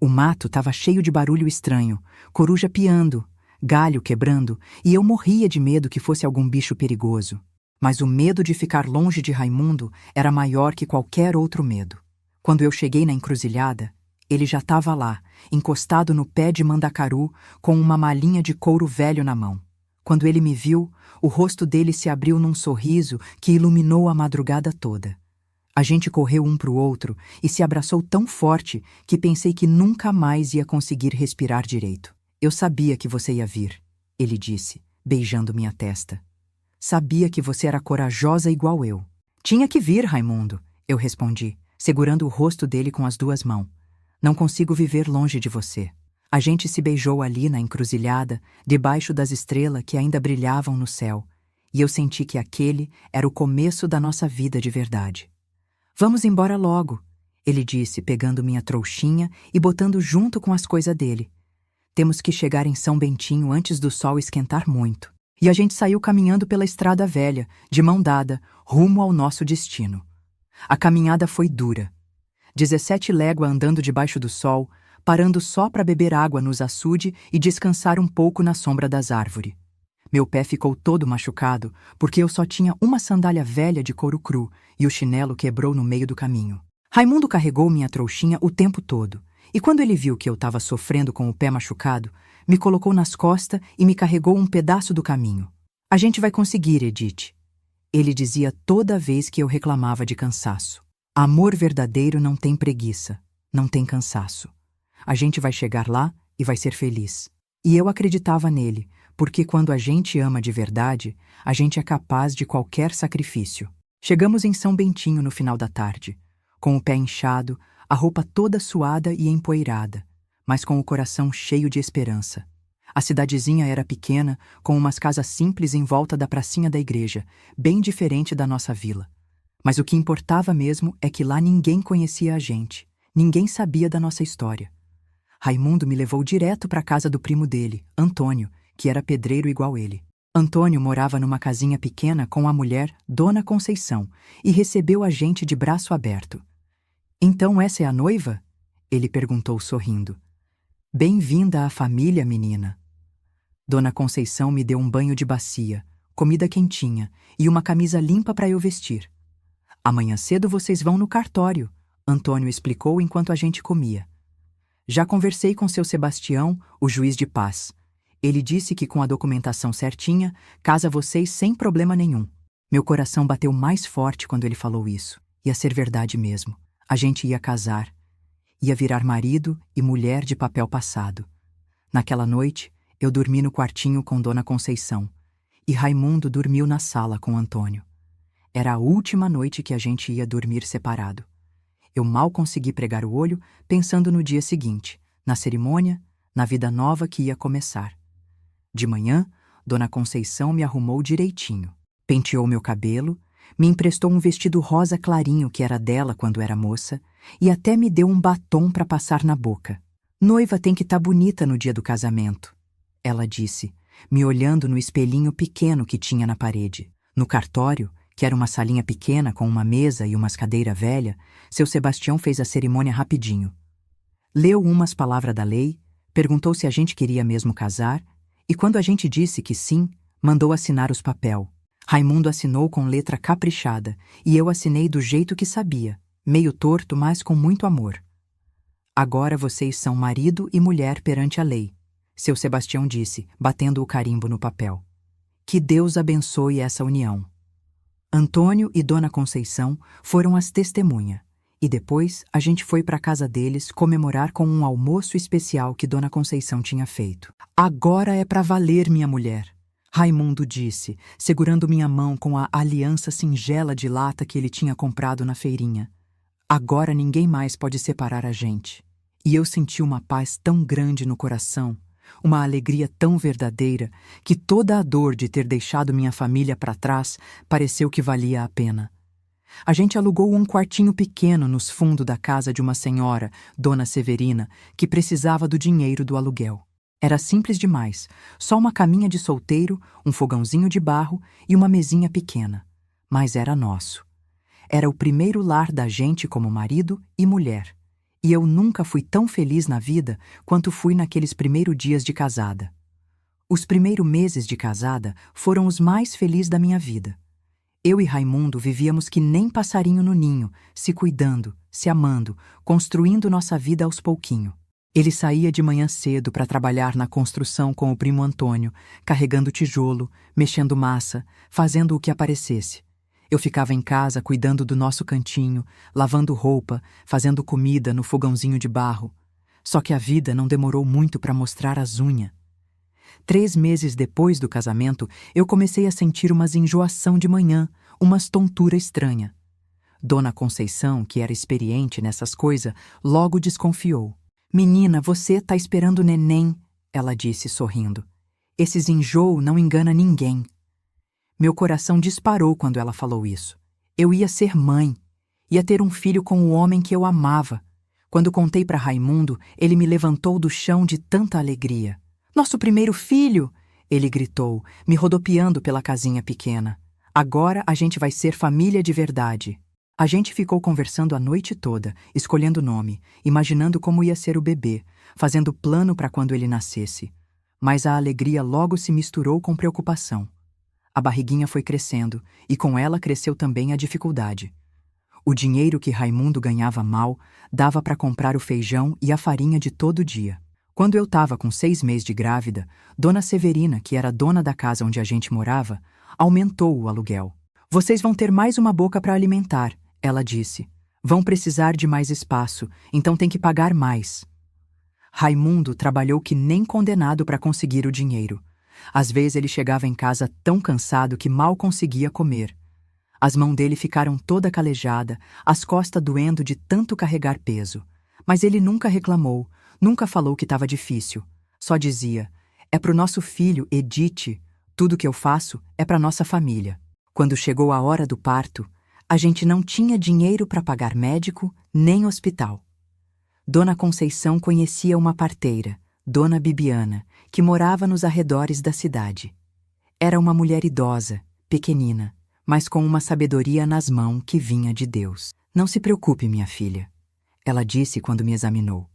O mato estava cheio de barulho estranho, coruja piando, galho quebrando, e eu morria de medo que fosse algum bicho perigoso. Mas o medo de ficar longe de Raimundo era maior que qualquer outro medo. Quando eu cheguei na encruzilhada, ele já estava lá, encostado no pé de mandacaru, com uma malinha de couro velho na mão. Quando ele me viu, o rosto dele se abriu num sorriso que iluminou a madrugada toda. A gente correu um para o outro e se abraçou tão forte que pensei que nunca mais ia conseguir respirar direito. Eu sabia que você ia vir, ele disse, beijando minha testa. Sabia que você era corajosa igual eu. Tinha que vir, Raimundo, eu respondi, segurando o rosto dele com as duas mãos. Não consigo viver longe de você. A gente se beijou ali na encruzilhada, debaixo das estrelas que ainda brilhavam no céu, e eu senti que aquele era o começo da nossa vida de verdade. Vamos embora logo, ele disse, pegando minha trouxinha e botando junto com as coisas dele. Temos que chegar em São Bentinho antes do sol esquentar muito. E a gente saiu caminhando pela estrada velha, de mão dada, rumo ao nosso destino. A caminhada foi dura. 17 léguas andando debaixo do sol, parando só para beber água nos açudes e descansar um pouco na sombra das árvores. Meu pé ficou todo machucado, porque eu só tinha uma sandália velha de couro cru e o chinelo quebrou no meio do caminho. Raimundo carregou minha trouxinha o tempo todo, e quando ele viu que eu estava sofrendo com o pé machucado, me colocou nas costas e me carregou um pedaço do caminho. A gente vai conseguir, Edith. Ele dizia toda vez que eu reclamava de cansaço. Amor verdadeiro não tem preguiça, não tem cansaço. A gente vai chegar lá e vai ser feliz. E eu acreditava nele, porque quando a gente ama de verdade, a gente é capaz de qualquer sacrifício. Chegamos em São Bentinho no final da tarde, com o pé inchado, a roupa toda suada e empoeirada, mas com o coração cheio de esperança. A cidadezinha era pequena, com umas casas simples em volta da pracinha da igreja, bem diferente da nossa vila. Mas o que importava mesmo é que lá ninguém conhecia a gente, ninguém sabia da nossa história. Raimundo me levou direto para a casa do primo dele, Antônio, que era pedreiro igual ele. Antônio morava numa casinha pequena com a mulher, Dona Conceição, e recebeu a gente de braço aberto. Então essa é a noiva? Ele perguntou sorrindo. Bem-vinda à família, menina. Dona Conceição me deu um banho de bacia, comida quentinha e uma camisa limpa para eu vestir. Amanhã cedo vocês vão no cartório, Antônio explicou enquanto a gente comia. Já conversei com seu Sebastião, o juiz de paz. Ele disse que com a documentação certinha, casa vocês sem problema nenhum. Meu coração bateu mais forte quando ele falou isso. Ia ser verdade mesmo. A gente ia casar. Ia virar marido e mulher de papel passado. Naquela noite, eu dormi no quartinho com Dona Conceição. E Raimundo dormiu na sala com Antônio. Era a última noite que a gente ia dormir separado. Eu mal consegui pregar o olho, pensando no dia seguinte, na cerimônia, na vida nova que ia começar. De manhã, Dona Conceição me arrumou direitinho, penteou meu cabelo, me emprestou um vestido rosa clarinho que era dela quando era moça e até me deu um batom para passar na boca. Noiva tem que estar bonita no dia do casamento, ela disse, me olhando no espelhinho pequeno que tinha na parede. No cartório, que era uma salinha pequena com uma mesa e umas cadeiras velhas, seu Sebastião fez a cerimônia rapidinho. Leu umas palavras da lei, perguntou se a gente queria mesmo casar, e quando a gente disse que sim, mandou assinar os papel. Raimundo assinou com letra caprichada, e eu assinei do jeito que sabia, meio torto, mas com muito amor. Agora vocês são marido e mulher perante a lei, seu Sebastião disse, batendo o carimbo no papel. Que Deus abençoe essa união. Antônio e Dona Conceição foram as testemunhas, e depois a gente foi para a casa deles comemorar com um almoço especial que Dona Conceição tinha feito. Agora é para valer, minha mulher, Raimundo disse, segurando minha mão com a aliança singela de lata que ele tinha comprado na feirinha. Agora ninguém mais pode separar a gente. E eu senti uma paz tão grande no coração, Uma alegria tão verdadeira que toda a dor de ter deixado minha família para trás pareceu que valia a pena. A gente alugou um quartinho pequeno nos fundos da casa de uma senhora, Dona Severina, que precisava do dinheiro do aluguel. Era simples demais, só uma caminha de solteiro, um fogãozinho de barro e uma mesinha pequena. Mas era nosso. Era o primeiro lar da gente como marido e mulher. E eu nunca fui tão feliz na vida quanto fui naqueles primeiros dias de casada. Os primeiros meses de casada foram os mais felizes da minha vida. Eu e Raimundo vivíamos que nem passarinho no ninho, se cuidando, se amando, construindo nossa vida aos pouquinho. Ele saía de manhã cedo para trabalhar na construção com o primo Antônio, carregando tijolo, mexendo massa, fazendo o que aparecesse. Eu ficava em casa cuidando do nosso cantinho, lavando roupa, fazendo comida no fogãozinho de barro. Só que a vida não demorou muito para mostrar as unhas. 3 meses depois do casamento, eu comecei a sentir umas enjoação de manhã, umas tontura estranha. Dona Conceição, que era experiente nessas coisas, logo desconfiou. "Menina, você tá esperando neném", ela disse sorrindo. "Esses enjoo não engana ninguém." Meu coração disparou quando ela falou isso. Eu ia ser mãe. Ia ter um filho com o homem que eu amava. Quando contei para Raimundo, ele me levantou do chão de tanta alegria. "Nosso primeiro filho!" ele gritou, me rodopiando pela casinha pequena. "Agora a gente vai ser família de verdade." A gente ficou conversando a noite toda, escolhendo nome, imaginando como ia ser o bebê, fazendo plano para quando ele nascesse. Mas a alegria logo se misturou com preocupação. A barriguinha foi crescendo, e com ela cresceu também a dificuldade. O dinheiro que Raimundo ganhava mal dava para comprar o feijão e a farinha de todo dia. Quando eu estava com 6 meses de grávida, Dona Severina, que era dona da casa onde a gente morava, aumentou o aluguel. "Vocês vão ter mais uma boca para alimentar", ela disse. "Vão precisar de mais espaço, então tem que pagar mais." Raimundo trabalhou que nem condenado para conseguir o dinheiro. Às vezes ele chegava em casa tão cansado que mal conseguia comer. As mãos dele ficaram toda calejada, as costas doendo de tanto carregar peso. Mas ele nunca reclamou, nunca falou que estava difícil. Só dizia: "É pro nosso filho, Edith. Tudo que eu faço é pra nossa família." Quando chegou a hora do parto, a gente não tinha dinheiro para pagar médico nem hospital. Dona Conceição conhecia uma parteira, Dona Bibiana, que morava nos arredores da cidade. Era uma mulher idosa, pequenina, mas com uma sabedoria nas mãos que vinha de Deus. "Não se preocupe, minha filha", ela disse quando me examinou.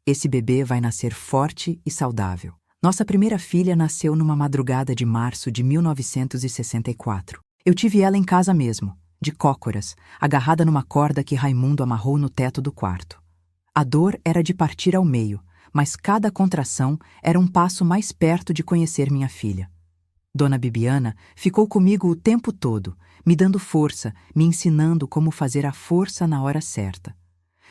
"Esse bebê vai nascer forte e saudável." Nossa primeira filha nasceu numa madrugada de março de 1964. Eu tive ela em casa mesmo, de cócoras, agarrada numa corda que Raimundo amarrou no teto do quarto. A dor era de partir ao meio, mas cada contração era um passo mais perto de conhecer minha filha. Dona Bibiana ficou comigo o tempo todo, me dando força, me ensinando como fazer a força na hora certa.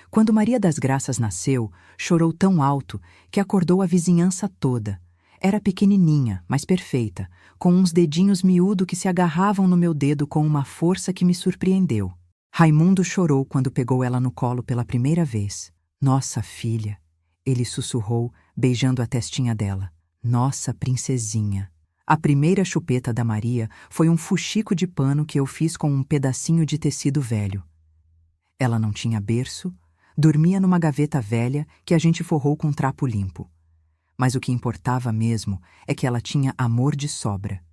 Quando Maria das Graças nasceu, chorou tão alto que acordou a vizinhança toda. Era pequenininha, mas perfeita, com uns dedinhos miúdos que se agarravam no meu dedo com uma força que me surpreendeu. Raimundo chorou quando pegou ela no colo pela primeira vez. "Nossa filha", ele sussurrou, beijando a testinha dela. "Nossa princesinha." A primeira chupeta da Maria foi um fuxico de pano que eu fiz com um pedacinho de tecido velho. Ela não tinha berço, dormia numa gaveta velha que a gente forrou com trapo limpo. Mas o que importava mesmo é que ela tinha amor de sobra.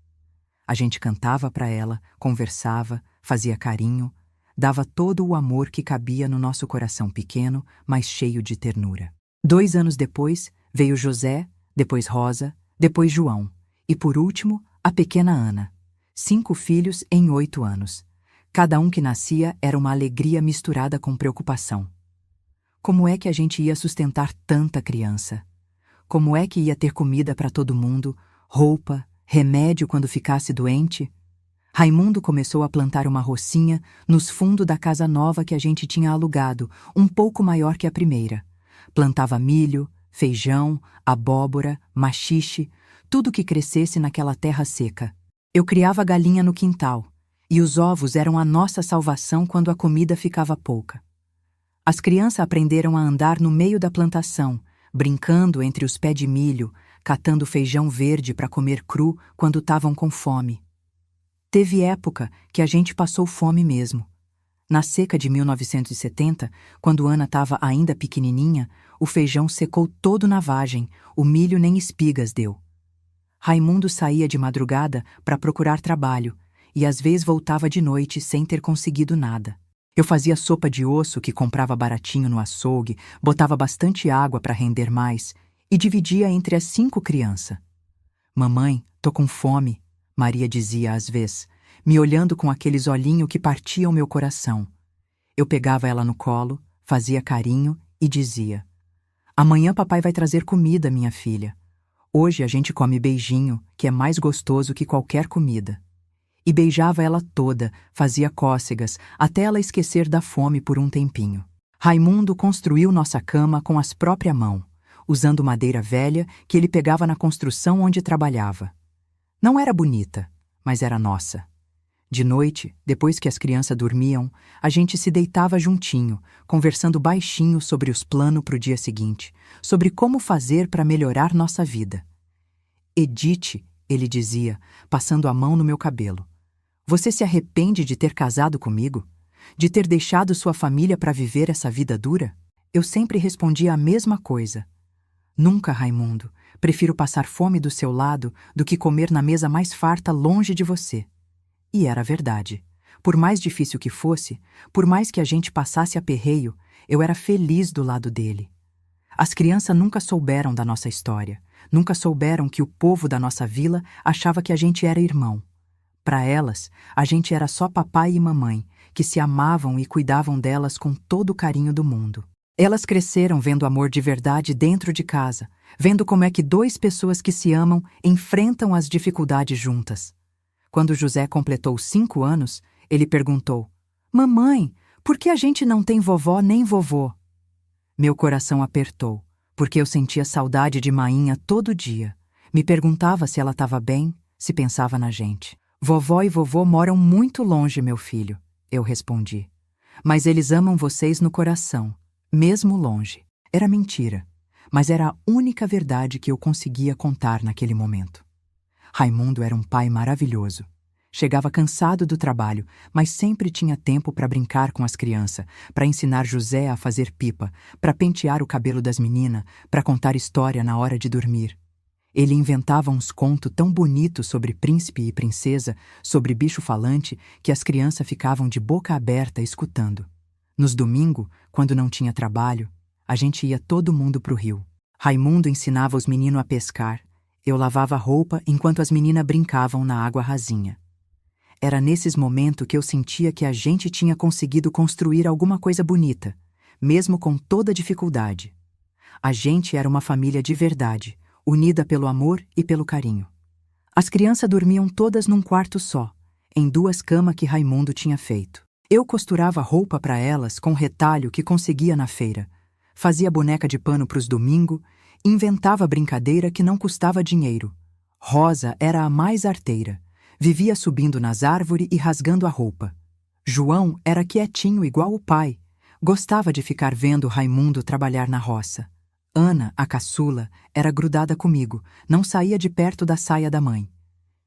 A gente cantava para ela, conversava, fazia carinho, dava todo o amor que cabia no nosso coração pequeno, mas cheio de ternura. 2 anos depois, veio José, depois Rosa, depois João, e por último, a pequena Ana. 5 filhos em 8 anos. Cada um que nascia era uma alegria misturada com preocupação. Como é que a gente ia sustentar tanta criança? Como é que ia ter comida para todo mundo, roupa, remédio quando ficasse doente? Raimundo começou a plantar uma rocinha nos fundos da casa nova que a gente tinha alugado, um pouco maior que a primeira. Plantava milho, feijão, abóbora, maxixe, tudo que crescesse naquela terra seca. Eu criava galinha no quintal, e os ovos eram a nossa salvação quando a comida ficava pouca. As crianças aprenderam a andar no meio da plantação, brincando entre os pés de milho, catando feijão verde para comer cru quando estavam com fome. Teve época que a gente passou fome mesmo. Na seca de 1970, quando Ana estava ainda pequenininha, o feijão secou todo na vagem, o milho nem espigas deu. Raimundo saía de madrugada para procurar trabalho e às vezes voltava de noite sem ter conseguido nada. Eu fazia sopa de osso que comprava baratinho no açougue, botava bastante água para render mais e dividia entre as 5 crianças. Mamãe, tô com fome, Maria dizia às vezes, me olhando com aqueles olhinhos que partiam meu coração. Eu pegava ela no colo, fazia carinho e dizia: amanhã papai vai trazer comida, minha filha. Hoje a gente come beijinho, que é mais gostoso que qualquer comida. E beijava ela toda, fazia cócegas, até ela esquecer da fome por um tempinho. Raimundo construiu nossa cama com as próprias mãos, usando madeira velha que ele pegava na construção onde trabalhava. Não era bonita, mas era nossa. De noite, depois que as crianças dormiam, a gente se deitava juntinho, conversando baixinho sobre os planos para o dia seguinte, sobre como fazer para melhorar nossa vida. Edith, ele dizia, passando a mão no meu cabelo, você se arrepende de ter casado comigo? De ter deixado sua família para viver essa vida dura? Eu sempre respondia a mesma coisa. Nunca, Raimundo. Prefiro passar fome do seu lado do que comer na mesa mais farta longe de você. E era verdade. Por mais difícil que fosse, por mais que a gente passasse aperreio, eu era feliz do lado dele. As crianças nunca souberam da nossa história, nunca souberam que o povo da nossa vila achava que a gente era irmão. Para elas, a gente era só papai e mamãe, que se amavam e cuidavam delas com todo o carinho do mundo. Elas cresceram vendo amor de verdade dentro de casa, vendo como é que 2 pessoas que se amam enfrentam as dificuldades juntas. Quando José completou 5 anos, ele perguntou: mamãe, por que a gente não tem vovó nem vovô? Meu coração apertou, porque eu sentia saudade de Mainha todo dia. Me perguntava se ela estava bem, se pensava na gente. Vovó e vovô moram muito longe, meu filho, eu respondi. Mas eles amam vocês no coração, mesmo longe. Era mentira, mas era a única verdade que eu conseguia contar naquele momento. Raimundo era um pai maravilhoso. Chegava cansado do trabalho, mas sempre tinha tempo para brincar com as crianças, para ensinar José a fazer pipa, para pentear o cabelo das meninas, para contar história na hora de dormir. Ele inventava uns contos tão bonitos sobre príncipe e princesa, sobre bicho falante, que as crianças ficavam de boca aberta escutando. Nos domingos, quando não tinha trabalho, a gente ia todo mundo pro rio. Raimundo ensinava os meninos a pescar. Eu lavava roupa enquanto as meninas brincavam na água rasinha. Era nesses momentos que eu sentia que a gente tinha conseguido construir alguma coisa bonita, mesmo com toda dificuldade. A gente era uma família de verdade, unida pelo amor e pelo carinho. As crianças dormiam todas num quarto só, em 2 camas que Raimundo tinha feito. Eu costurava roupa para elas com retalho que conseguia na feira, fazia boneca de pano para os domingos, inventava brincadeira que não custava dinheiro. Rosa era a mais arteira, vivia subindo nas árvores e rasgando a roupa. João era quietinho igual o pai, gostava de ficar vendo Raimundo trabalhar na roça. Ana, a caçula, era grudada comigo, não saía de perto da saia da mãe.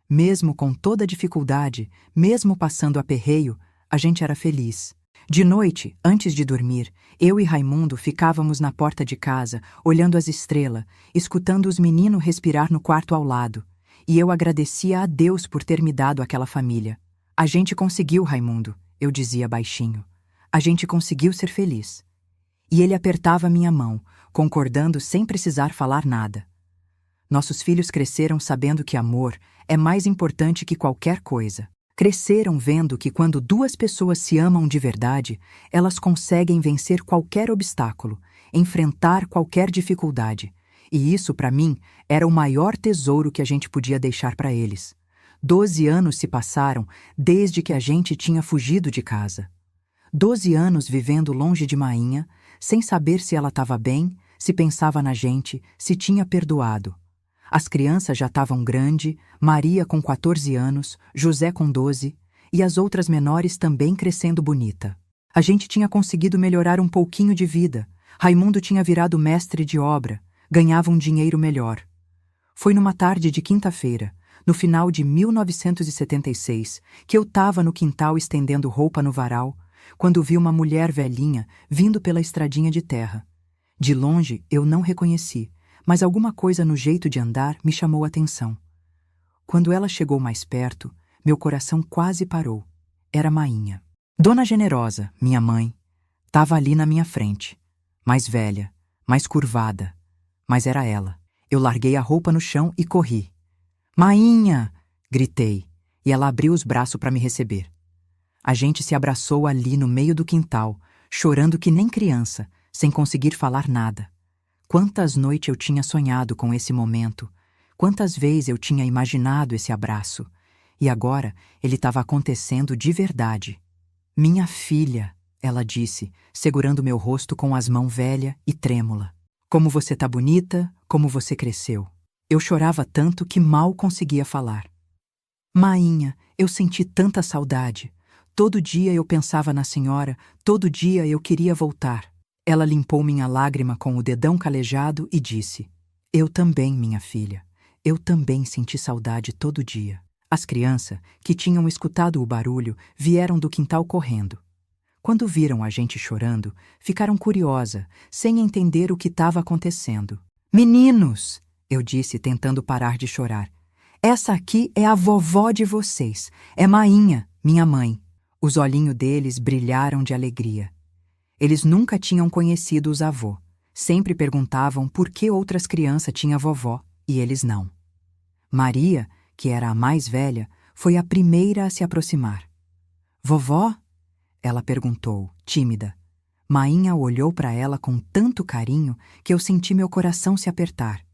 Mesmo com toda a dificuldade, mesmo passando aperreio, a gente era feliz. De noite, antes de dormir, eu e Raimundo ficávamos na porta de casa, olhando as estrelas, escutando os meninos respirar no quarto ao lado, e eu agradecia a Deus por ter me dado aquela família. A gente conseguiu, Raimundo, eu dizia baixinho. A gente conseguiu ser feliz. E ele apertava minha mão, concordando sem precisar falar nada. Nossos filhos cresceram sabendo que amor é mais importante que qualquer coisa. Cresceram vendo que quando 2 pessoas se amam de verdade, elas conseguem vencer qualquer obstáculo, enfrentar qualquer dificuldade. E isso, para mim, era o maior tesouro que a gente podia deixar para eles. 12 anos se passaram desde que a gente tinha fugido de casa. 12 anos vivendo longe de Mainha, sem saber se ela estava bem, se pensava na gente, se tinha perdoado. As crianças já estavam grandes, Maria com 14 anos, José com 12, e as outras menores também crescendo bonita. A gente tinha conseguido melhorar um pouquinho de vida. Raimundo tinha virado mestre de obra, ganhava um dinheiro melhor. Foi numa tarde de quinta-feira, no final de 1976, que eu estava no quintal estendendo roupa no varal, quando vi uma mulher velhinha vindo pela estradinha de terra. De longe eu não reconheci, mas alguma coisa no jeito de andar me chamou a atenção. Quando ela chegou mais perto, meu coração quase parou. Era Mainha. Dona Generosa, minha mãe, estava ali na minha frente, mais velha, mais curvada, mas era ela. Eu larguei a roupa no chão e corri. Mainha! Gritei, e ela abriu os braços para me receber. A gente se abraçou ali no meio do quintal, chorando que nem criança, sem conseguir falar nada. Quantas noites eu tinha sonhado com esse momento, quantas vezes eu tinha imaginado esse abraço, e agora ele estava acontecendo de verdade. Minha filha, ela disse, segurando meu rosto com as mãos velha e trêmula. Como você tá bonita, como você cresceu. Eu chorava tanto que mal conseguia falar. Mainha, eu senti tanta saudade. Todo dia eu pensava na senhora, todo dia eu queria voltar. Ela limpou minha lágrima com o dedão calejado e disse: Eu também, minha filha. Eu também senti saudade todo dia. As crianças, que tinham escutado o barulho, vieram do quintal correndo. Quando viram a gente chorando, ficaram curiosas, sem entender o que estava acontecendo. Meninos! Eu disse, tentando parar de chorar. Essa aqui é a vovó de vocês. É Mainha, minha mãe. Os olhinhos deles brilharam de alegria. Eles nunca tinham conhecido os avós. Sempre perguntavam por que outras crianças tinham vovó e eles não. Maria, que era a mais velha, foi a primeira a se aproximar. Vovó? Ela perguntou, tímida. Mainha olhou para ela com tanto carinho que eu senti meu coração se apertar.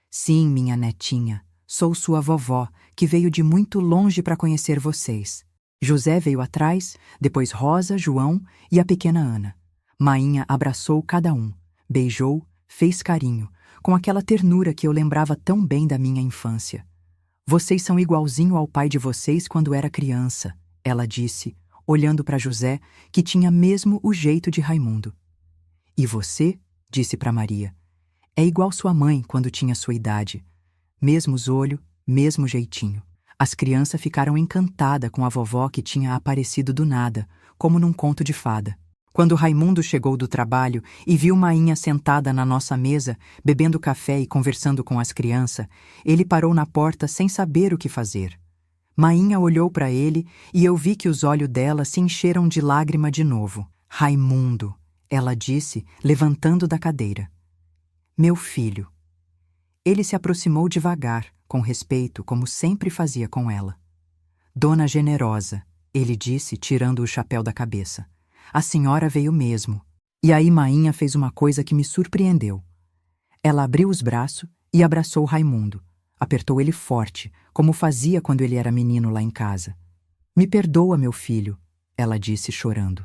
Sim, minha netinha, sou sua vovó, que veio de muito longe para conhecer vocês. José veio atrás, depois Rosa, João e a pequena Ana. Mainha abraçou cada um, beijou, fez carinho, com aquela ternura que eu lembrava tão bem da minha infância. Vocês são igualzinho ao pai de vocês quando era criança, ela disse, olhando para José, que tinha mesmo o jeito de Raimundo. E você, disse para Maria, é igual sua mãe quando tinha sua idade. Mesmos olhos, mesmo jeitinho. As crianças ficaram encantadas com a vovó que tinha aparecido do nada, como num conto de fada. Quando Raimundo chegou do trabalho e viu Mainha sentada na nossa mesa, bebendo café e conversando com as crianças, ele parou na porta sem saber o que fazer. Mainha olhou para ele e eu vi que os olhos dela se encheram de lágrima de novo. Raimundo, ela disse, levantando da cadeira. Meu filho. Ele se aproximou devagar, com respeito, como sempre fazia com ela. Dona Generosa, ele disse, tirando o chapéu da cabeça. A senhora veio mesmo. E aí Mainha fez uma coisa que me surpreendeu. Ela abriu os braços e abraçou Raimundo. Apertou ele forte, como fazia quando ele era menino lá em casa. Me perdoa, meu filho, ela disse chorando.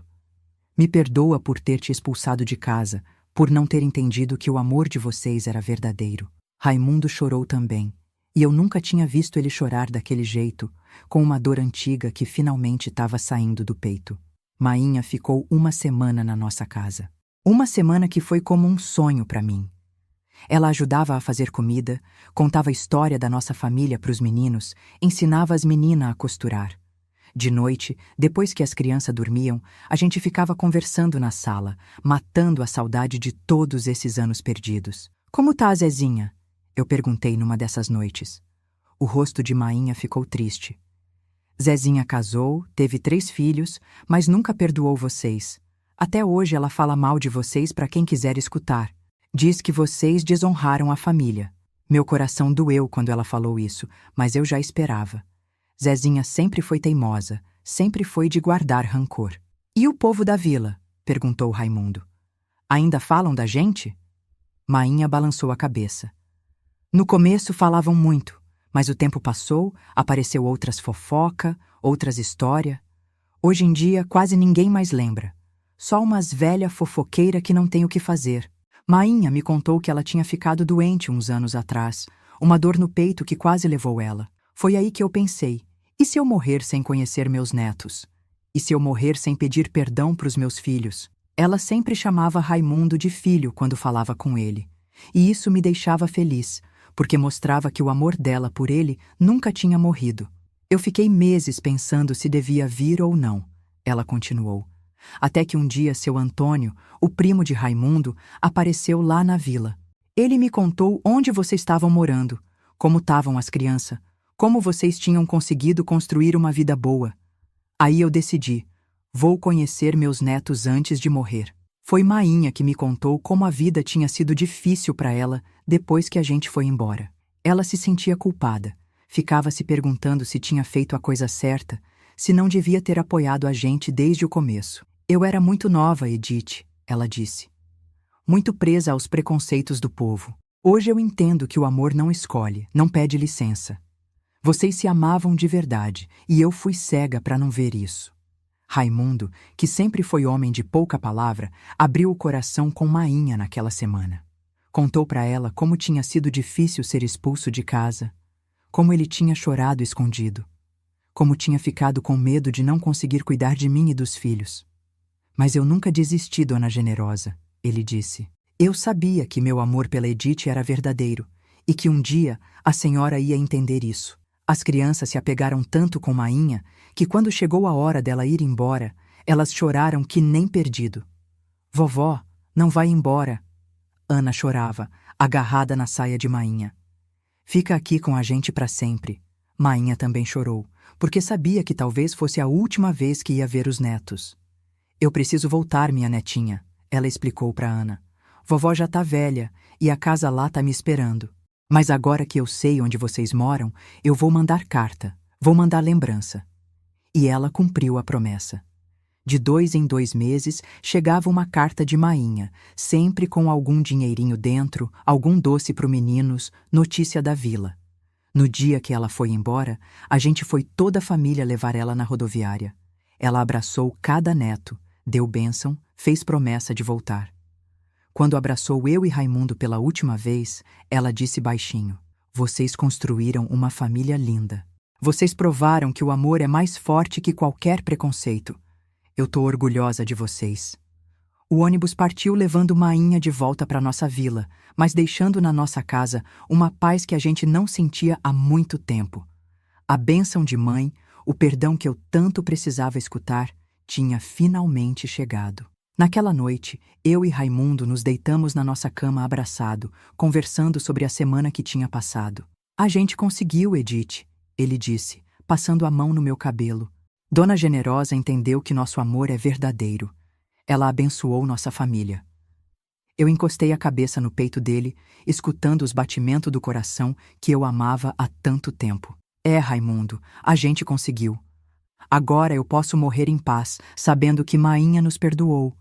Me perdoa por ter te expulsado de casa, por não ter entendido que o amor de vocês era verdadeiro. Raimundo chorou também, e eu nunca tinha visto ele chorar daquele jeito, com uma dor antiga que finalmente estava saindo do peito. Mainha ficou uma semana na nossa casa. Uma semana que foi como um sonho para mim. Ela ajudava a fazer comida, contava a história da nossa família para os meninos, ensinava as meninas a costurar. De noite, depois que as crianças dormiam, a gente ficava conversando na sala, matando a saudade de todos esses anos perdidos. Como tá a Zezinha? Eu perguntei numa dessas noites. O rosto de Mainha ficou triste. Zezinha casou, teve 3 filhos, mas nunca perdoou vocês. Até hoje ela fala mal de vocês para quem quiser escutar. Diz que vocês desonraram a família. Meu coração doeu quando ela falou isso, mas eu já esperava. Zezinha sempre foi teimosa, sempre foi de guardar rancor. E o povo da vila? Perguntou Raimundo. Ainda falam da gente? Mainha balançou a cabeça. No começo falavam muito, mas o tempo passou, apareceu outras fofoca, outras histórias. Hoje em dia quase ninguém mais lembra. Só umas velha fofoqueira que não tem o que fazer. Mainha me contou que ela tinha ficado doente uns anos atrás, uma dor no peito que quase levou ela. Foi aí que eu pensei, e se eu morrer sem conhecer meus netos? E se eu morrer sem pedir perdão para os meus filhos? Ela sempre chamava Raimundo de filho quando falava com ele. E isso me deixava feliz, porque mostrava que o amor dela por ele nunca tinha morrido. Eu fiquei meses pensando se devia vir ou não, ela continuou. Até que um dia seu Antônio, o primo de Raimundo, apareceu lá na vila. Ele me contou onde vocês estavam morando, como estavam as crianças, como vocês tinham conseguido construir uma vida boa. Aí eu decidi, vou conhecer meus netos antes de morrer. Foi Mainha que me contou como a vida tinha sido difícil para ela depois que a gente foi embora. Ela se sentia culpada, ficava se perguntando se tinha feito a coisa certa, se não devia ter apoiado a gente desde o começo. Eu era muito nova, Edith, ela disse. Muito presa aos preconceitos do povo. Hoje eu entendo que o amor não escolhe, não pede licença. Vocês se amavam de verdade, e eu fui cega para não ver isso. Raimundo, que sempre foi homem de pouca palavra, abriu o coração com Mainha naquela semana. Contou para ela como tinha sido difícil ser expulso de casa, como ele tinha chorado escondido, como tinha ficado com medo de não conseguir cuidar de mim e dos filhos. Mas eu nunca desisti, dona Generosa, ele disse. Eu sabia que meu amor pela Edith era verdadeiro e que um dia a senhora ia entender isso. As crianças se apegaram tanto com Mainha que quando chegou a hora dela ir embora, elas choraram que nem perdido. Vovó, não vai embora. Ana chorava, agarrada na saia de Mainha. Fica aqui com a gente para sempre. Mainha também chorou, porque sabia que talvez fosse a última vez que ia ver os netos. Eu preciso voltar, minha netinha, ela explicou para Ana. Vovó já tá velha e a casa lá tá me esperando. Mas agora que eu sei onde vocês moram, eu vou mandar carta, vou mandar lembrança. E ela cumpriu a promessa. De 2 em 2 meses chegava uma carta de Mainha, sempre com algum dinheirinho dentro, algum doce pro meninos, notícia da vila. No dia que ela foi embora, a gente foi toda a família levar ela na rodoviária. Ela abraçou cada neto, deu bênção, fez promessa de voltar. Quando abraçou eu e Raimundo pela última vez, ela disse baixinho, vocês construíram uma família linda. Vocês provaram que o amor é mais forte que qualquer preconceito. Eu tô orgulhosa de vocês. O ônibus partiu levando Mainha de volta para nossa vila, mas deixando na nossa casa uma paz que a gente não sentia há muito tempo. A bênção de mãe, o perdão que eu tanto precisava escutar, tinha finalmente chegado. Naquela noite, eu e Raimundo nos deitamos na nossa cama abraçado, conversando sobre a semana que tinha passado. A gente conseguiu, Edith, ele disse, passando a mão no meu cabelo. Dona Generosa entendeu que nosso amor é verdadeiro. Ela abençoou nossa família. Eu encostei a cabeça no peito dele, escutando os batimentos do coração que eu amava há tanto tempo. Raimundo, a gente conseguiu. Agora eu posso morrer em paz, sabendo que Mainha nos perdoou.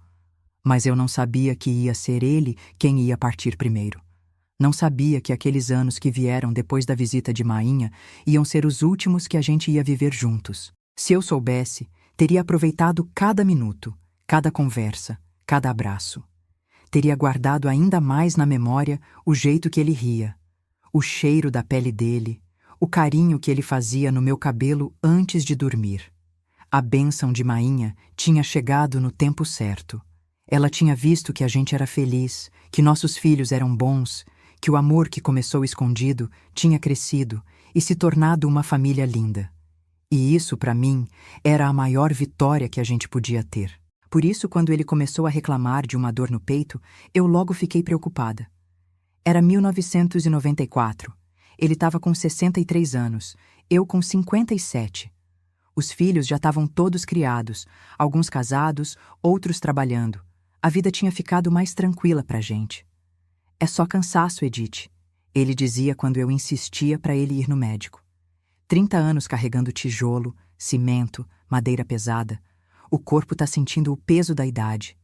Mas eu não sabia que ia ser ele quem ia partir primeiro. Não sabia que aqueles anos que vieram depois da visita de Mainha iam ser os últimos que a gente ia viver juntos. Se eu soubesse, teria aproveitado cada minuto, cada conversa, cada abraço. Teria guardado ainda mais na memória o jeito que ele ria, o cheiro da pele dele, o carinho que ele fazia no meu cabelo antes de dormir. A bênção de Mainha tinha chegado no tempo certo. Ela tinha visto que a gente era feliz, que nossos filhos eram bons, que o amor que começou escondido tinha crescido e se tornado uma família linda. E isso, para mim, era a maior vitória que a gente podia ter. Por isso, quando ele começou a reclamar de uma dor no peito, eu logo fiquei preocupada. Era 1994. Ele estava com 63 anos, eu com 57. Os filhos já estavam todos criados, alguns casados, outros trabalhando. A vida tinha ficado mais tranquila pra gente. É só cansaço, Edith, ele dizia quando eu insistia para ele ir no médico. 30 anos carregando tijolo, cimento, madeira pesada. O corpo tá sentindo o peso da idade.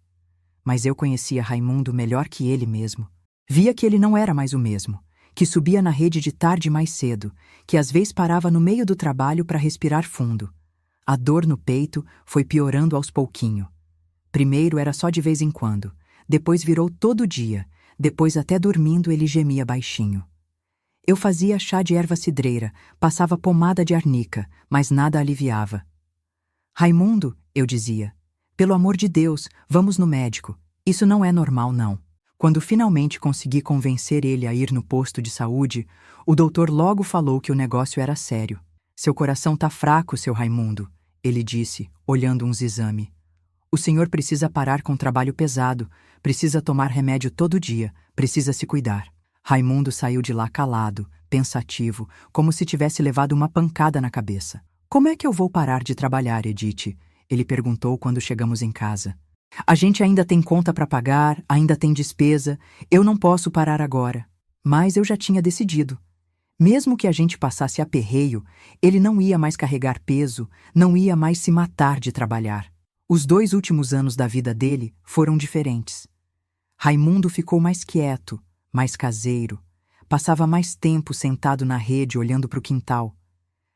Mas eu conhecia Raimundo melhor que ele mesmo. Via que ele não era mais o mesmo, que subia na rede de tarde mais cedo, que às vezes parava no meio do trabalho para respirar fundo. A dor no peito foi piorando aos pouquinho. Primeiro era só de vez em quando, depois virou todo dia, depois até dormindo ele gemia baixinho. Eu fazia chá de erva cidreira, passava pomada de arnica, mas nada aliviava. Raimundo, eu dizia, pelo amor de Deus, vamos no médico. Isso não é normal, não. Quando finalmente consegui convencer ele a ir no posto de saúde, o doutor logo falou que o negócio era sério. Seu coração tá fraco, seu Raimundo, ele disse, olhando uns exames. O senhor precisa parar com o trabalho pesado, precisa tomar remédio todo dia, precisa se cuidar. Raimundo saiu de lá calado, pensativo, como se tivesse levado uma pancada na cabeça. Como é que eu vou parar de trabalhar, Edith? Ele perguntou quando chegamos em casa. A gente ainda tem conta para pagar, ainda tem despesa, eu não posso parar agora. Mas eu já tinha decidido. Mesmo que a gente passasse aperreio, ele não ia mais carregar peso, não ia mais se matar de trabalhar. Os 2 últimos anos da vida dele foram diferentes. Raimundo ficou mais quieto, mais caseiro, passava mais tempo sentado na rede olhando para o quintal.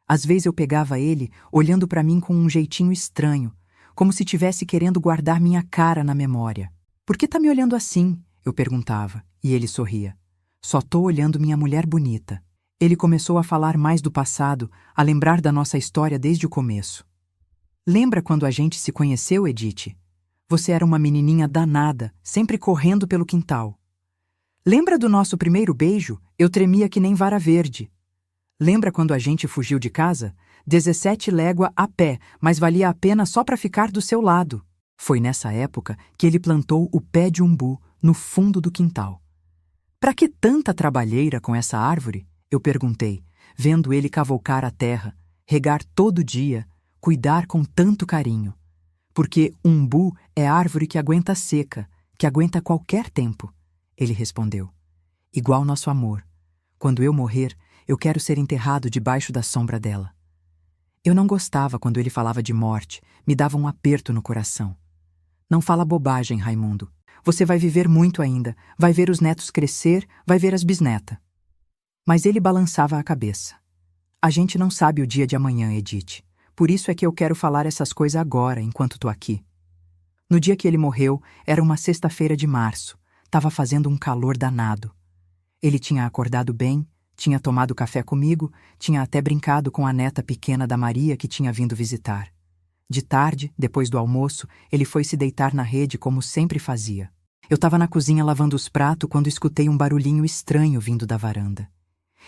Às vezes eu pegava ele olhando para mim com um jeitinho estranho, como se tivesse querendo guardar minha cara na memória. Por que tá me olhando assim? Eu perguntava, e ele sorria. Só tô olhando minha mulher bonita. Ele começou a falar mais do passado, a lembrar da nossa história desde o começo. Lembra quando a gente se conheceu, Edith? Você era uma menininha danada, sempre correndo pelo quintal. Lembra do nosso primeiro beijo? Eu tremia que nem vara verde. Lembra quando a gente fugiu de casa? 17 léguas a pé, mas valia a pena só para ficar do seu lado. Foi nessa época que ele plantou o pé de umbu no fundo do quintal. Para que tanta trabalheira com essa árvore? Eu perguntei, vendo ele cavocar a terra, regar todo dia, cuidar com tanto carinho. Porque umbu é árvore que aguenta seca, que aguenta qualquer tempo. Ele respondeu. Igual nosso amor. Quando eu morrer, eu quero ser enterrado debaixo da sombra dela. Eu não gostava quando ele falava de morte, me dava um aperto no coração. Não fala bobagem, Raimundo. Você vai viver muito ainda, vai ver os netos crescer, vai ver as bisnetas. Mas ele balançava a cabeça. A gente não sabe o dia de amanhã, Edith. Por isso é que eu quero falar essas coisas agora, enquanto tô aqui. No dia que ele morreu, era uma sexta-feira de março. Tava fazendo um calor danado. Ele tinha acordado bem, tinha tomado café comigo, tinha até brincado com a neta pequena da Maria que tinha vindo visitar. De tarde, depois do almoço, ele foi se deitar na rede como sempre fazia. Eu estava na cozinha lavando os pratos quando escutei um barulhinho estranho vindo da varanda.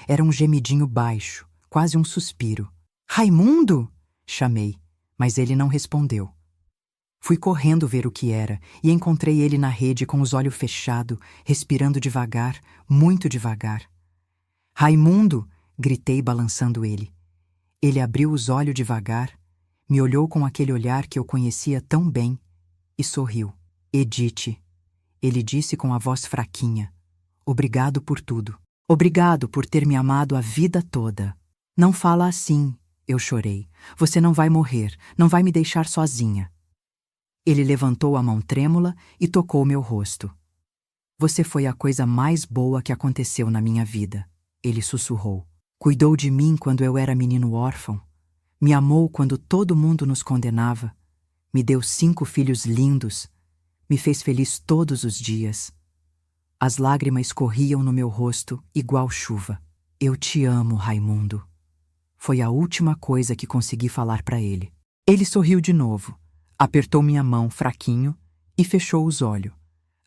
Era um gemidinho baixo, quase um suspiro. Raimundo! Chamei, mas ele não respondeu. Fui correndo ver o que era e encontrei ele na rede com os olhos fechados, respirando devagar, muito devagar. Raimundo! Gritei balançando ele. Ele abriu os olhos devagar, me olhou com aquele olhar que eu conhecia tão bem e sorriu. Edith, ele disse com a voz fraquinha. Obrigado por tudo. Obrigado por ter me amado a vida toda. Não fala assim, eu chorei. Você não vai morrer, não vai me deixar sozinha. Ele levantou a mão trêmula e tocou meu rosto. Você foi a coisa mais boa que aconteceu na minha vida, ele sussurrou. Cuidou de mim quando eu era menino órfão. Me amou quando todo mundo nos condenava. Me deu 5 filhos lindos. Me fez feliz todos os dias. As lágrimas corriam no meu rosto igual chuva. Eu te amo, Raimundo. Foi a última coisa que consegui falar para ele. Ele sorriu de novo, apertou minha mão fraquinho e fechou os olhos.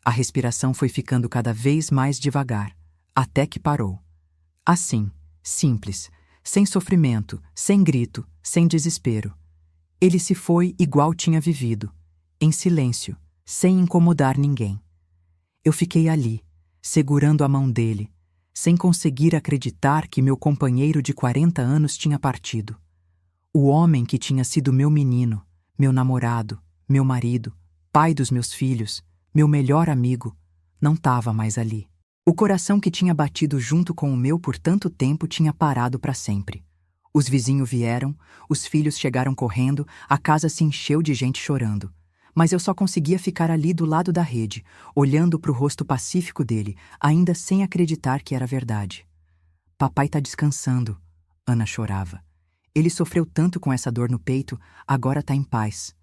A respiração foi ficando cada vez mais devagar, até que parou. Assim, simples, sem sofrimento, sem grito, sem desespero. Ele se foi igual tinha vivido, em silêncio, sem incomodar ninguém. Eu fiquei ali, segurando a mão dele, sem conseguir acreditar que meu companheiro de 40 anos tinha partido. O homem que tinha sido meu menino, meu namorado, meu marido, pai dos meus filhos, meu melhor amigo, não estava mais ali. O coração que tinha batido junto com o meu por tanto tempo tinha parado para sempre. Os vizinhos vieram, os filhos chegaram correndo, a casa se encheu de gente chorando. Mas eu só conseguia ficar ali do lado da rede, olhando para o rosto pacífico dele, ainda sem acreditar que era verdade. Papai tá descansando, Ana chorava. Ele sofreu tanto com essa dor no peito, agora tá em paz.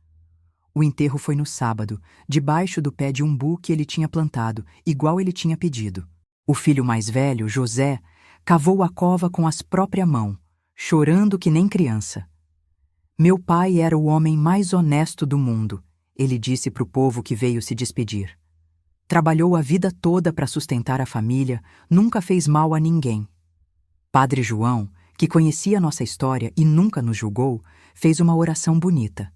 O enterro foi no sábado, debaixo do pé de umbu que ele tinha plantado, igual ele tinha pedido. O filho mais velho, José, cavou a cova com as próprias mãos, chorando que nem criança. Meu pai era o homem mais honesto do mundo, ele disse para o povo que veio se despedir. Trabalhou a vida toda para sustentar a família, nunca fez mal a ninguém. Padre João, que conhecia nossa história e nunca nos julgou, fez uma oração bonita.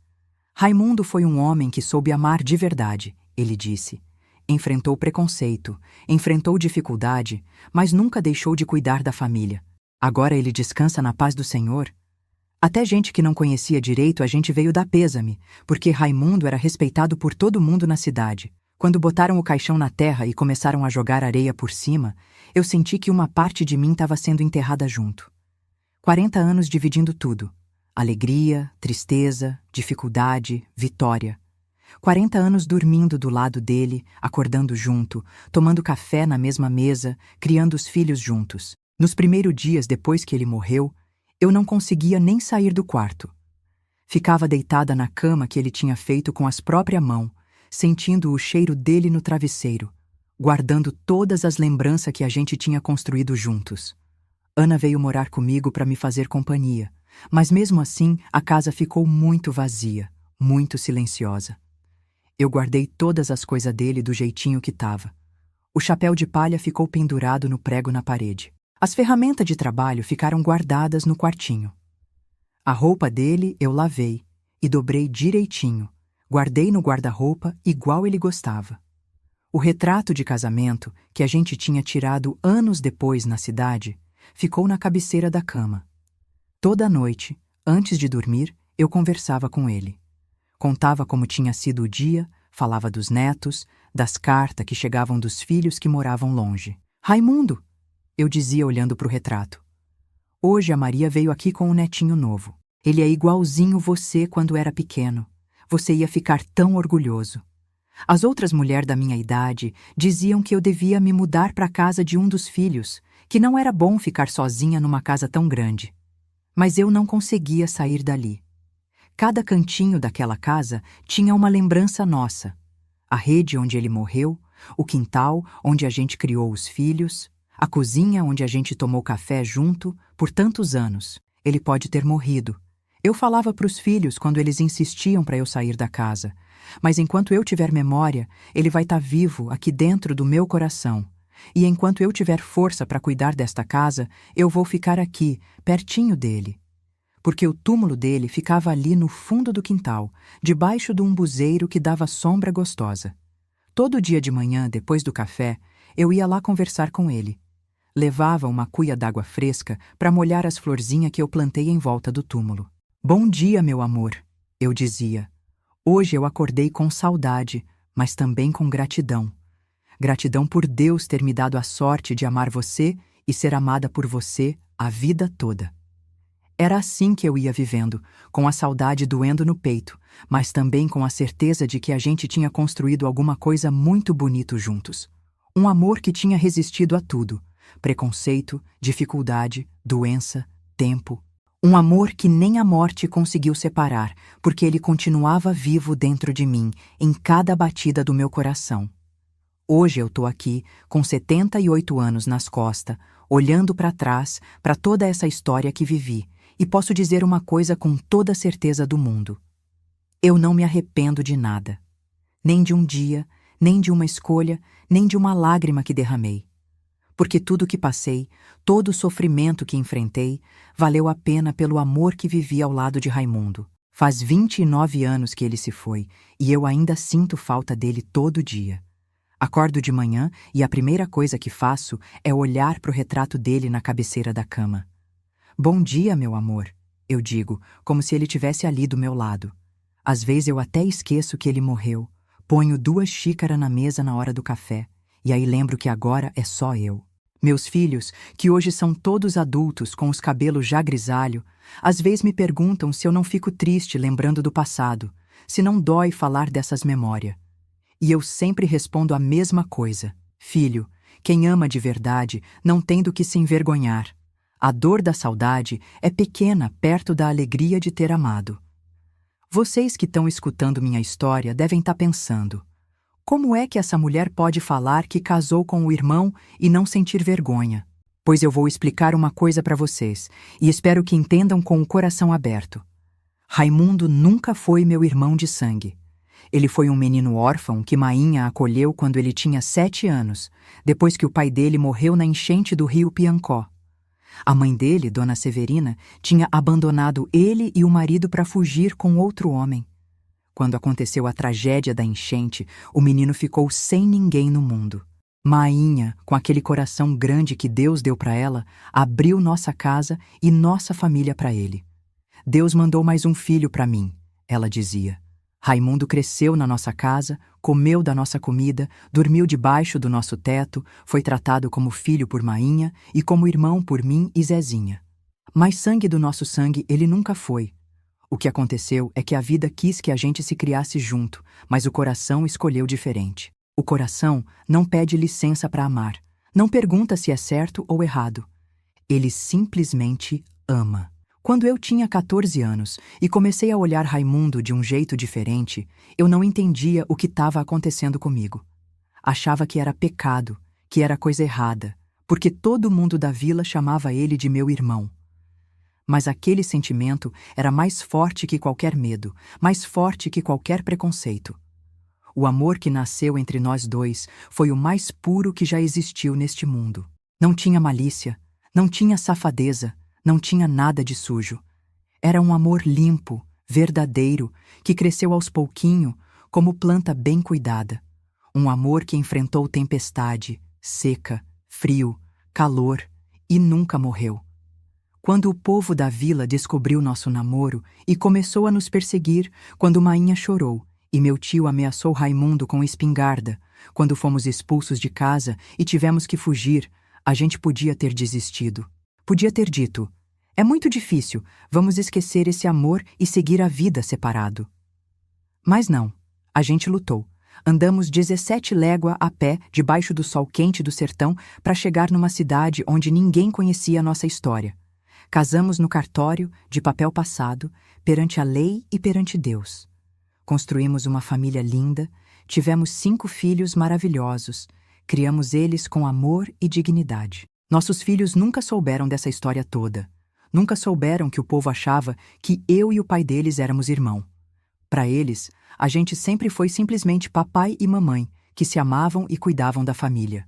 Raimundo foi um homem que soube amar de verdade, ele disse. Enfrentou preconceito, enfrentou dificuldade, mas nunca deixou de cuidar da família. Agora ele descansa na paz do Senhor. Até gente que não conhecia direito a gente veio dar pêsame, porque Raimundo era respeitado por todo mundo na cidade. Quando botaram o caixão na terra e começaram a jogar areia por cima, eu senti que uma parte de mim estava sendo enterrada junto. 40 anos dividindo tudo. Alegria, tristeza, dificuldade, vitória. 40 anos dormindo do lado dele, acordando junto, tomando café na mesma mesa, criando os filhos juntos. Nos primeiros dias depois que ele morreu, eu não conseguia nem sair do quarto. Ficava deitada na cama que ele tinha feito com as próprias mãos, sentindo o cheiro dele no travesseiro, guardando todas as lembranças que a gente tinha construído juntos. Ana veio morar comigo para me fazer companhia, mas mesmo assim a casa ficou muito vazia, muito silenciosa. Eu guardei todas as coisas dele do jeitinho que tava. O chapéu de palha ficou pendurado no prego na parede. As ferramentas de trabalho ficaram guardadas no quartinho. A roupa dele eu lavei e dobrei direitinho, guardei no guarda-roupa igual ele gostava. O retrato de casamento, que a gente tinha tirado anos depois na cidade, ficou na cabeceira da cama. Toda noite, antes de dormir, eu conversava com ele. Contava como tinha sido o dia, falava dos netos, das cartas que chegavam dos filhos que moravam longe. Raimundo! Eu dizia olhando para o retrato. Hoje a Maria veio aqui com um netinho novo. Ele é igualzinho você quando era pequeno. Você ia ficar tão orgulhoso. As outras mulheres da minha idade diziam que eu devia me mudar para a casa de um dos filhos, que não era bom ficar sozinha numa casa tão grande. Mas eu não conseguia sair dali. Cada cantinho daquela casa tinha uma lembrança nossa. A rede onde ele morreu, o quintal onde a gente criou os filhos, a cozinha onde a gente tomou café junto por tantos anos. Ele pode ter morrido. Eu falava para os filhos quando eles insistiam para eu sair da casa. Mas enquanto eu tiver memória, ele vai estar vivo aqui dentro do meu coração. E enquanto eu tiver força para cuidar desta casa, eu vou ficar aqui, pertinho dele. Porque o túmulo dele ficava ali no fundo do quintal, debaixo de um buzeiro que dava sombra gostosa. Todo dia de manhã, depois do café, eu ia lá conversar com ele. Levava uma cuia d'água fresca para molhar as florzinhas que eu plantei em volta do túmulo. Bom dia, meu amor, eu dizia. Hoje eu acordei com saudade, mas também com gratidão. Gratidão por Deus ter me dado a sorte de amar você e ser amada por você a vida toda. Era assim que eu ia vivendo, com a saudade doendo no peito, mas também com a certeza de que a gente tinha construído alguma coisa muito bonito juntos. Um amor que tinha resistido a tudo: preconceito, dificuldade, doença, tempo. Um amor que nem a morte conseguiu separar, porque ele continuava vivo dentro de mim, em cada batida do meu coração. Hoje eu tô aqui, com 78 anos nas costas, olhando para trás, para toda essa história que vivi, e posso dizer uma coisa com toda a certeza do mundo. Eu não me arrependo de nada. Nem de um dia, nem de uma escolha, nem de uma lágrima que derramei. Porque tudo que passei, todo o sofrimento que enfrentei, valeu a pena pelo amor que vivi ao lado de Raimundo. Faz 29 anos que ele se foi, e eu ainda sinto falta dele todo dia. Acordo de manhã e a primeira coisa que faço é olhar para o retrato dele na cabeceira da cama. Bom dia, meu amor, eu digo, como se ele tivesse ali do meu lado. Às vezes eu até esqueço que ele morreu, ponho 2 xícaras na mesa na hora do café, e aí lembro que agora é só eu. Meus filhos, que hoje são todos adultos com os cabelos já grisalho, às vezes me perguntam se eu não fico triste lembrando do passado, se não dói falar dessas memórias. E eu sempre respondo a mesma coisa: filho, quem ama de verdade não tem do que se envergonhar. A dor da saudade é pequena perto da alegria de ter amado. Vocês que estão escutando minha história devem estar pensando: como é que essa mulher pode falar que casou com o irmão e não sentir vergonha? Pois eu vou explicar uma coisa para vocês, e espero que entendam com o coração aberto. Raimundo nunca foi meu irmão de sangue. Ele foi um menino órfão que Mainha acolheu quando ele tinha 7 anos, depois que o pai dele morreu na enchente do rio Piancó. A mãe dele, Dona Severina, tinha abandonado ele e o marido para fugir com outro homem. Quando aconteceu a tragédia da enchente, o menino ficou sem ninguém no mundo. Mainha, com aquele coração grande que Deus deu para ela, abriu nossa casa e nossa família para ele. Deus mandou mais um filho para mim, ela dizia. Raimundo cresceu na nossa casa, comeu da nossa comida, dormiu debaixo do nosso teto, foi tratado como filho por Mainha e como irmão por mim e Zezinha. Mas sangue do nosso sangue ele nunca foi. O que aconteceu é que a vida quis que a gente se criasse junto, mas o coração escolheu diferente. O coração não pede licença para amar, não pergunta se é certo ou errado. Ele simplesmente ama. Quando eu tinha 14 anos e comecei a olhar Raimundo de um jeito diferente, eu não entendia o que estava acontecendo comigo. Achava que era pecado, que era coisa errada, porque todo mundo da vila chamava ele de meu irmão. Mas aquele sentimento era mais forte que qualquer medo, mais forte que qualquer preconceito. O amor que nasceu entre nós dois foi o mais puro que já existiu neste mundo. Não tinha malícia, não tinha safadeza, não tinha nada de sujo. Era um amor limpo, verdadeiro, que cresceu aos pouquinho, como planta bem cuidada. Um amor que enfrentou tempestade, seca, frio, calor e nunca morreu. Quando o povo da vila descobriu nosso namoro e começou a nos perseguir, quando Mainha chorou e meu tio ameaçou Raimundo com espingarda, quando fomos expulsos de casa e tivemos que fugir, a gente podia ter desistido. Podia ter dito: é muito difícil, vamos esquecer esse amor e seguir a vida separado. Mas não, a gente lutou. Andamos 17 léguas a pé, debaixo do sol quente do sertão, para chegar numa cidade onde ninguém conhecia a nossa história. Casamos no cartório, de papel passado, perante a lei e perante Deus. Construímos uma família linda, tivemos 5 filhos maravilhosos, criamos eles com amor e dignidade. Nossos filhos nunca souberam dessa história toda. Nunca souberam que o povo achava que eu e o pai deles éramos irmão. Para eles, a gente sempre foi simplesmente papai e mamãe, que se amavam e cuidavam da família.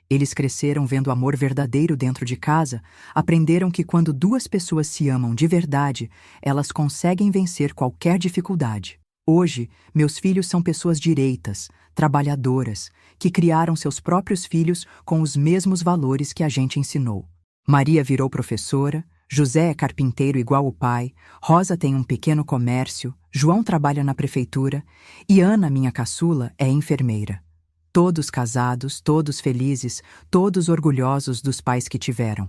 Eles cresceram vendo amor verdadeiro dentro de casa, aprenderam que quando 2 pessoas se amam de verdade, elas conseguem vencer qualquer dificuldade. Hoje, meus filhos são pessoas direitas, trabalhadoras, que criaram seus próprios filhos com os mesmos valores que a gente ensinou. Maria virou professora, José é carpinteiro igual o pai, Rosa tem um pequeno comércio, João trabalha na prefeitura e Ana, minha caçula, é enfermeira. Todos casados, todos felizes, todos orgulhosos dos pais que tiveram.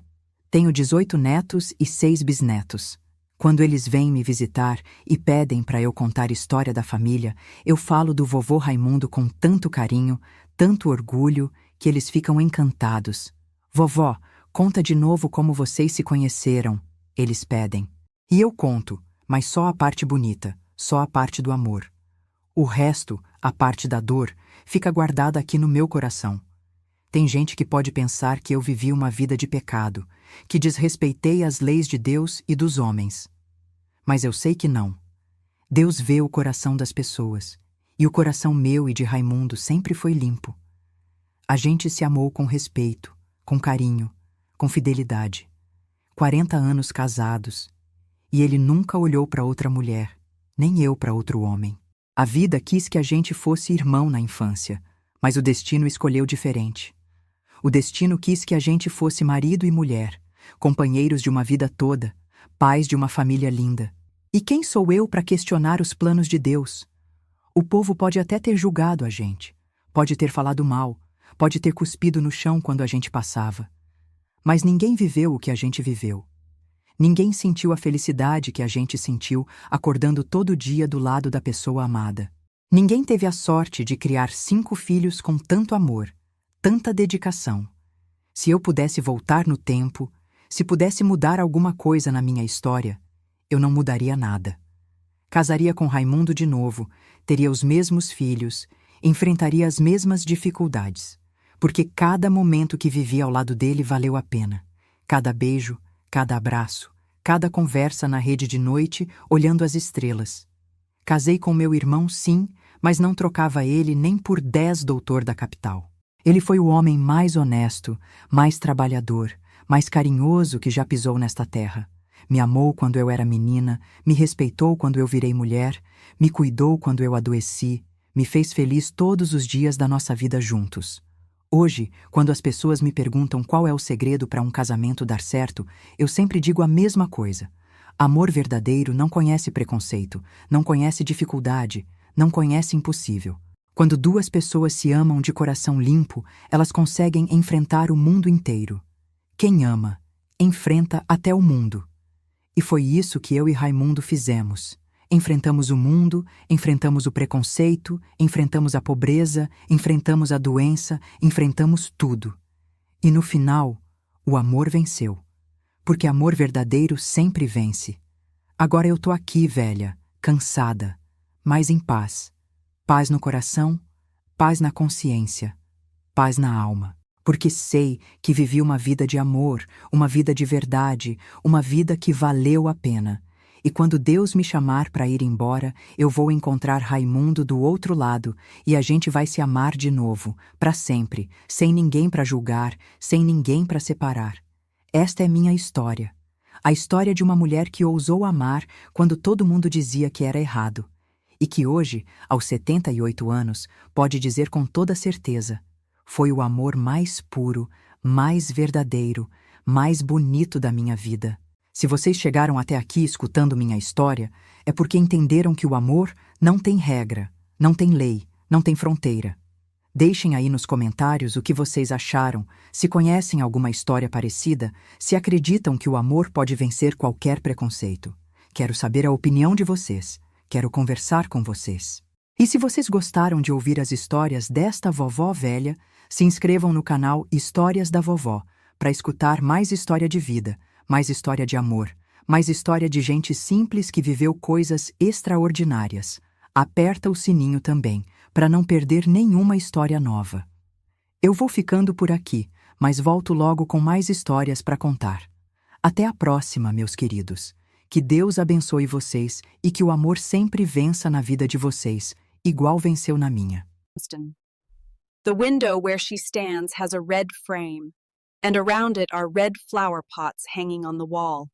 Tenho 18 netos e 6 bisnetos. Quando eles vêm me visitar e pedem para eu contar história da família, eu falo do vovô Raimundo com tanto carinho, tanto orgulho, que eles ficam encantados. Vovó, conta de novo como vocês se conheceram, eles pedem. E eu conto, mas só a parte bonita, só a parte do amor. O resto, a parte da dor, fica guardada aqui no meu coração. Tem gente que pode pensar que eu vivi uma vida de pecado, que desrespeitei as leis de Deus e dos homens. Mas eu sei que não. Deus vê o coração das pessoas, e o coração meu e de Raimundo sempre foi limpo. A gente se amou com respeito, com carinho, com fidelidade. 40 anos casados, e ele nunca olhou para outra mulher, nem eu para outro homem. A vida quis que a gente fosse irmão na infância, mas o destino escolheu diferente. O destino quis que a gente fosse marido e mulher, companheiros de uma vida toda, pais de uma família linda. E quem sou eu para questionar os planos de Deus? O povo pode até ter julgado a gente, pode ter falado mal, pode ter cuspido no chão quando a gente passava. Mas ninguém viveu o que a gente viveu. Ninguém sentiu a felicidade que a gente sentiu acordando todo dia do lado da pessoa amada. Ninguém teve a sorte de criar 5 filhos com tanto amor, tanta dedicação. Se eu pudesse voltar no tempo, se pudesse mudar alguma coisa na minha história, eu não mudaria nada. Casaria com Raimundo de novo, teria os mesmos filhos, enfrentaria as mesmas dificuldades, porque cada momento que vivi ao lado dele valeu a pena. Cada beijo, cada abraço, cada conversa na rede de noite, olhando as estrelas. Casei com meu irmão, sim, mas não trocava ele nem por 10 doutor da capital. Ele foi o homem mais honesto, mais trabalhador, mais carinhoso que já pisou nesta terra. Me amou quando eu era menina, me respeitou quando eu virei mulher, me cuidou quando eu adoeci, me fez feliz todos os dias da nossa vida juntos. Hoje, quando as pessoas me perguntam qual é o segredo para um casamento dar certo, eu sempre digo a mesma coisa. Amor verdadeiro não conhece preconceito, não conhece dificuldade, não conhece impossível. Quando duas pessoas se amam de coração limpo, elas conseguem enfrentar o mundo inteiro. Quem ama, enfrenta até o mundo. E foi isso que eu e Raimundo fizemos. Enfrentamos o mundo, enfrentamos o preconceito, enfrentamos a pobreza, enfrentamos a doença, enfrentamos tudo. E no final, o amor venceu. Porque amor verdadeiro sempre vence. Agora eu tô aqui, velha, cansada, mas em paz. Paz no coração, paz na consciência, paz na alma. Porque sei que vivi uma vida de amor, uma vida de verdade, uma vida que valeu a pena. E quando Deus me chamar para ir embora, eu vou encontrar Raimundo do outro lado e a gente vai se amar de novo, para sempre, sem ninguém para julgar, sem ninguém para separar. Esta é minha história. A história de uma mulher que ousou amar quando todo mundo dizia que era errado. E que hoje, aos 78 anos, pode dizer com toda certeza: foi o amor mais puro, mais verdadeiro, mais bonito da minha vida. Se vocês chegaram até aqui escutando minha história, é porque entenderam que o amor não tem regra, não tem lei, não tem fronteira. Deixem aí nos comentários o que vocês acharam, se conhecem alguma história parecida, se acreditam que o amor pode vencer qualquer preconceito. Quero saber a opinião de vocês, quero conversar com vocês. E se vocês gostaram de ouvir as histórias desta vovó velha, se inscrevam no canal Histórias da Vovó para escutar mais história de vida, mais história de amor, mais história de gente simples que viveu coisas extraordinárias. Aperta o sininho também, para não perder nenhuma história nova. Eu vou ficando por aqui, mas volto logo com mais histórias para contar. Até a próxima, meus queridos. Que Deus abençoe vocês e que o amor sempre vença na vida de vocês, igual venceu na minha. The window where she stands has a red frame, and around it are red flower pots hanging on the wall.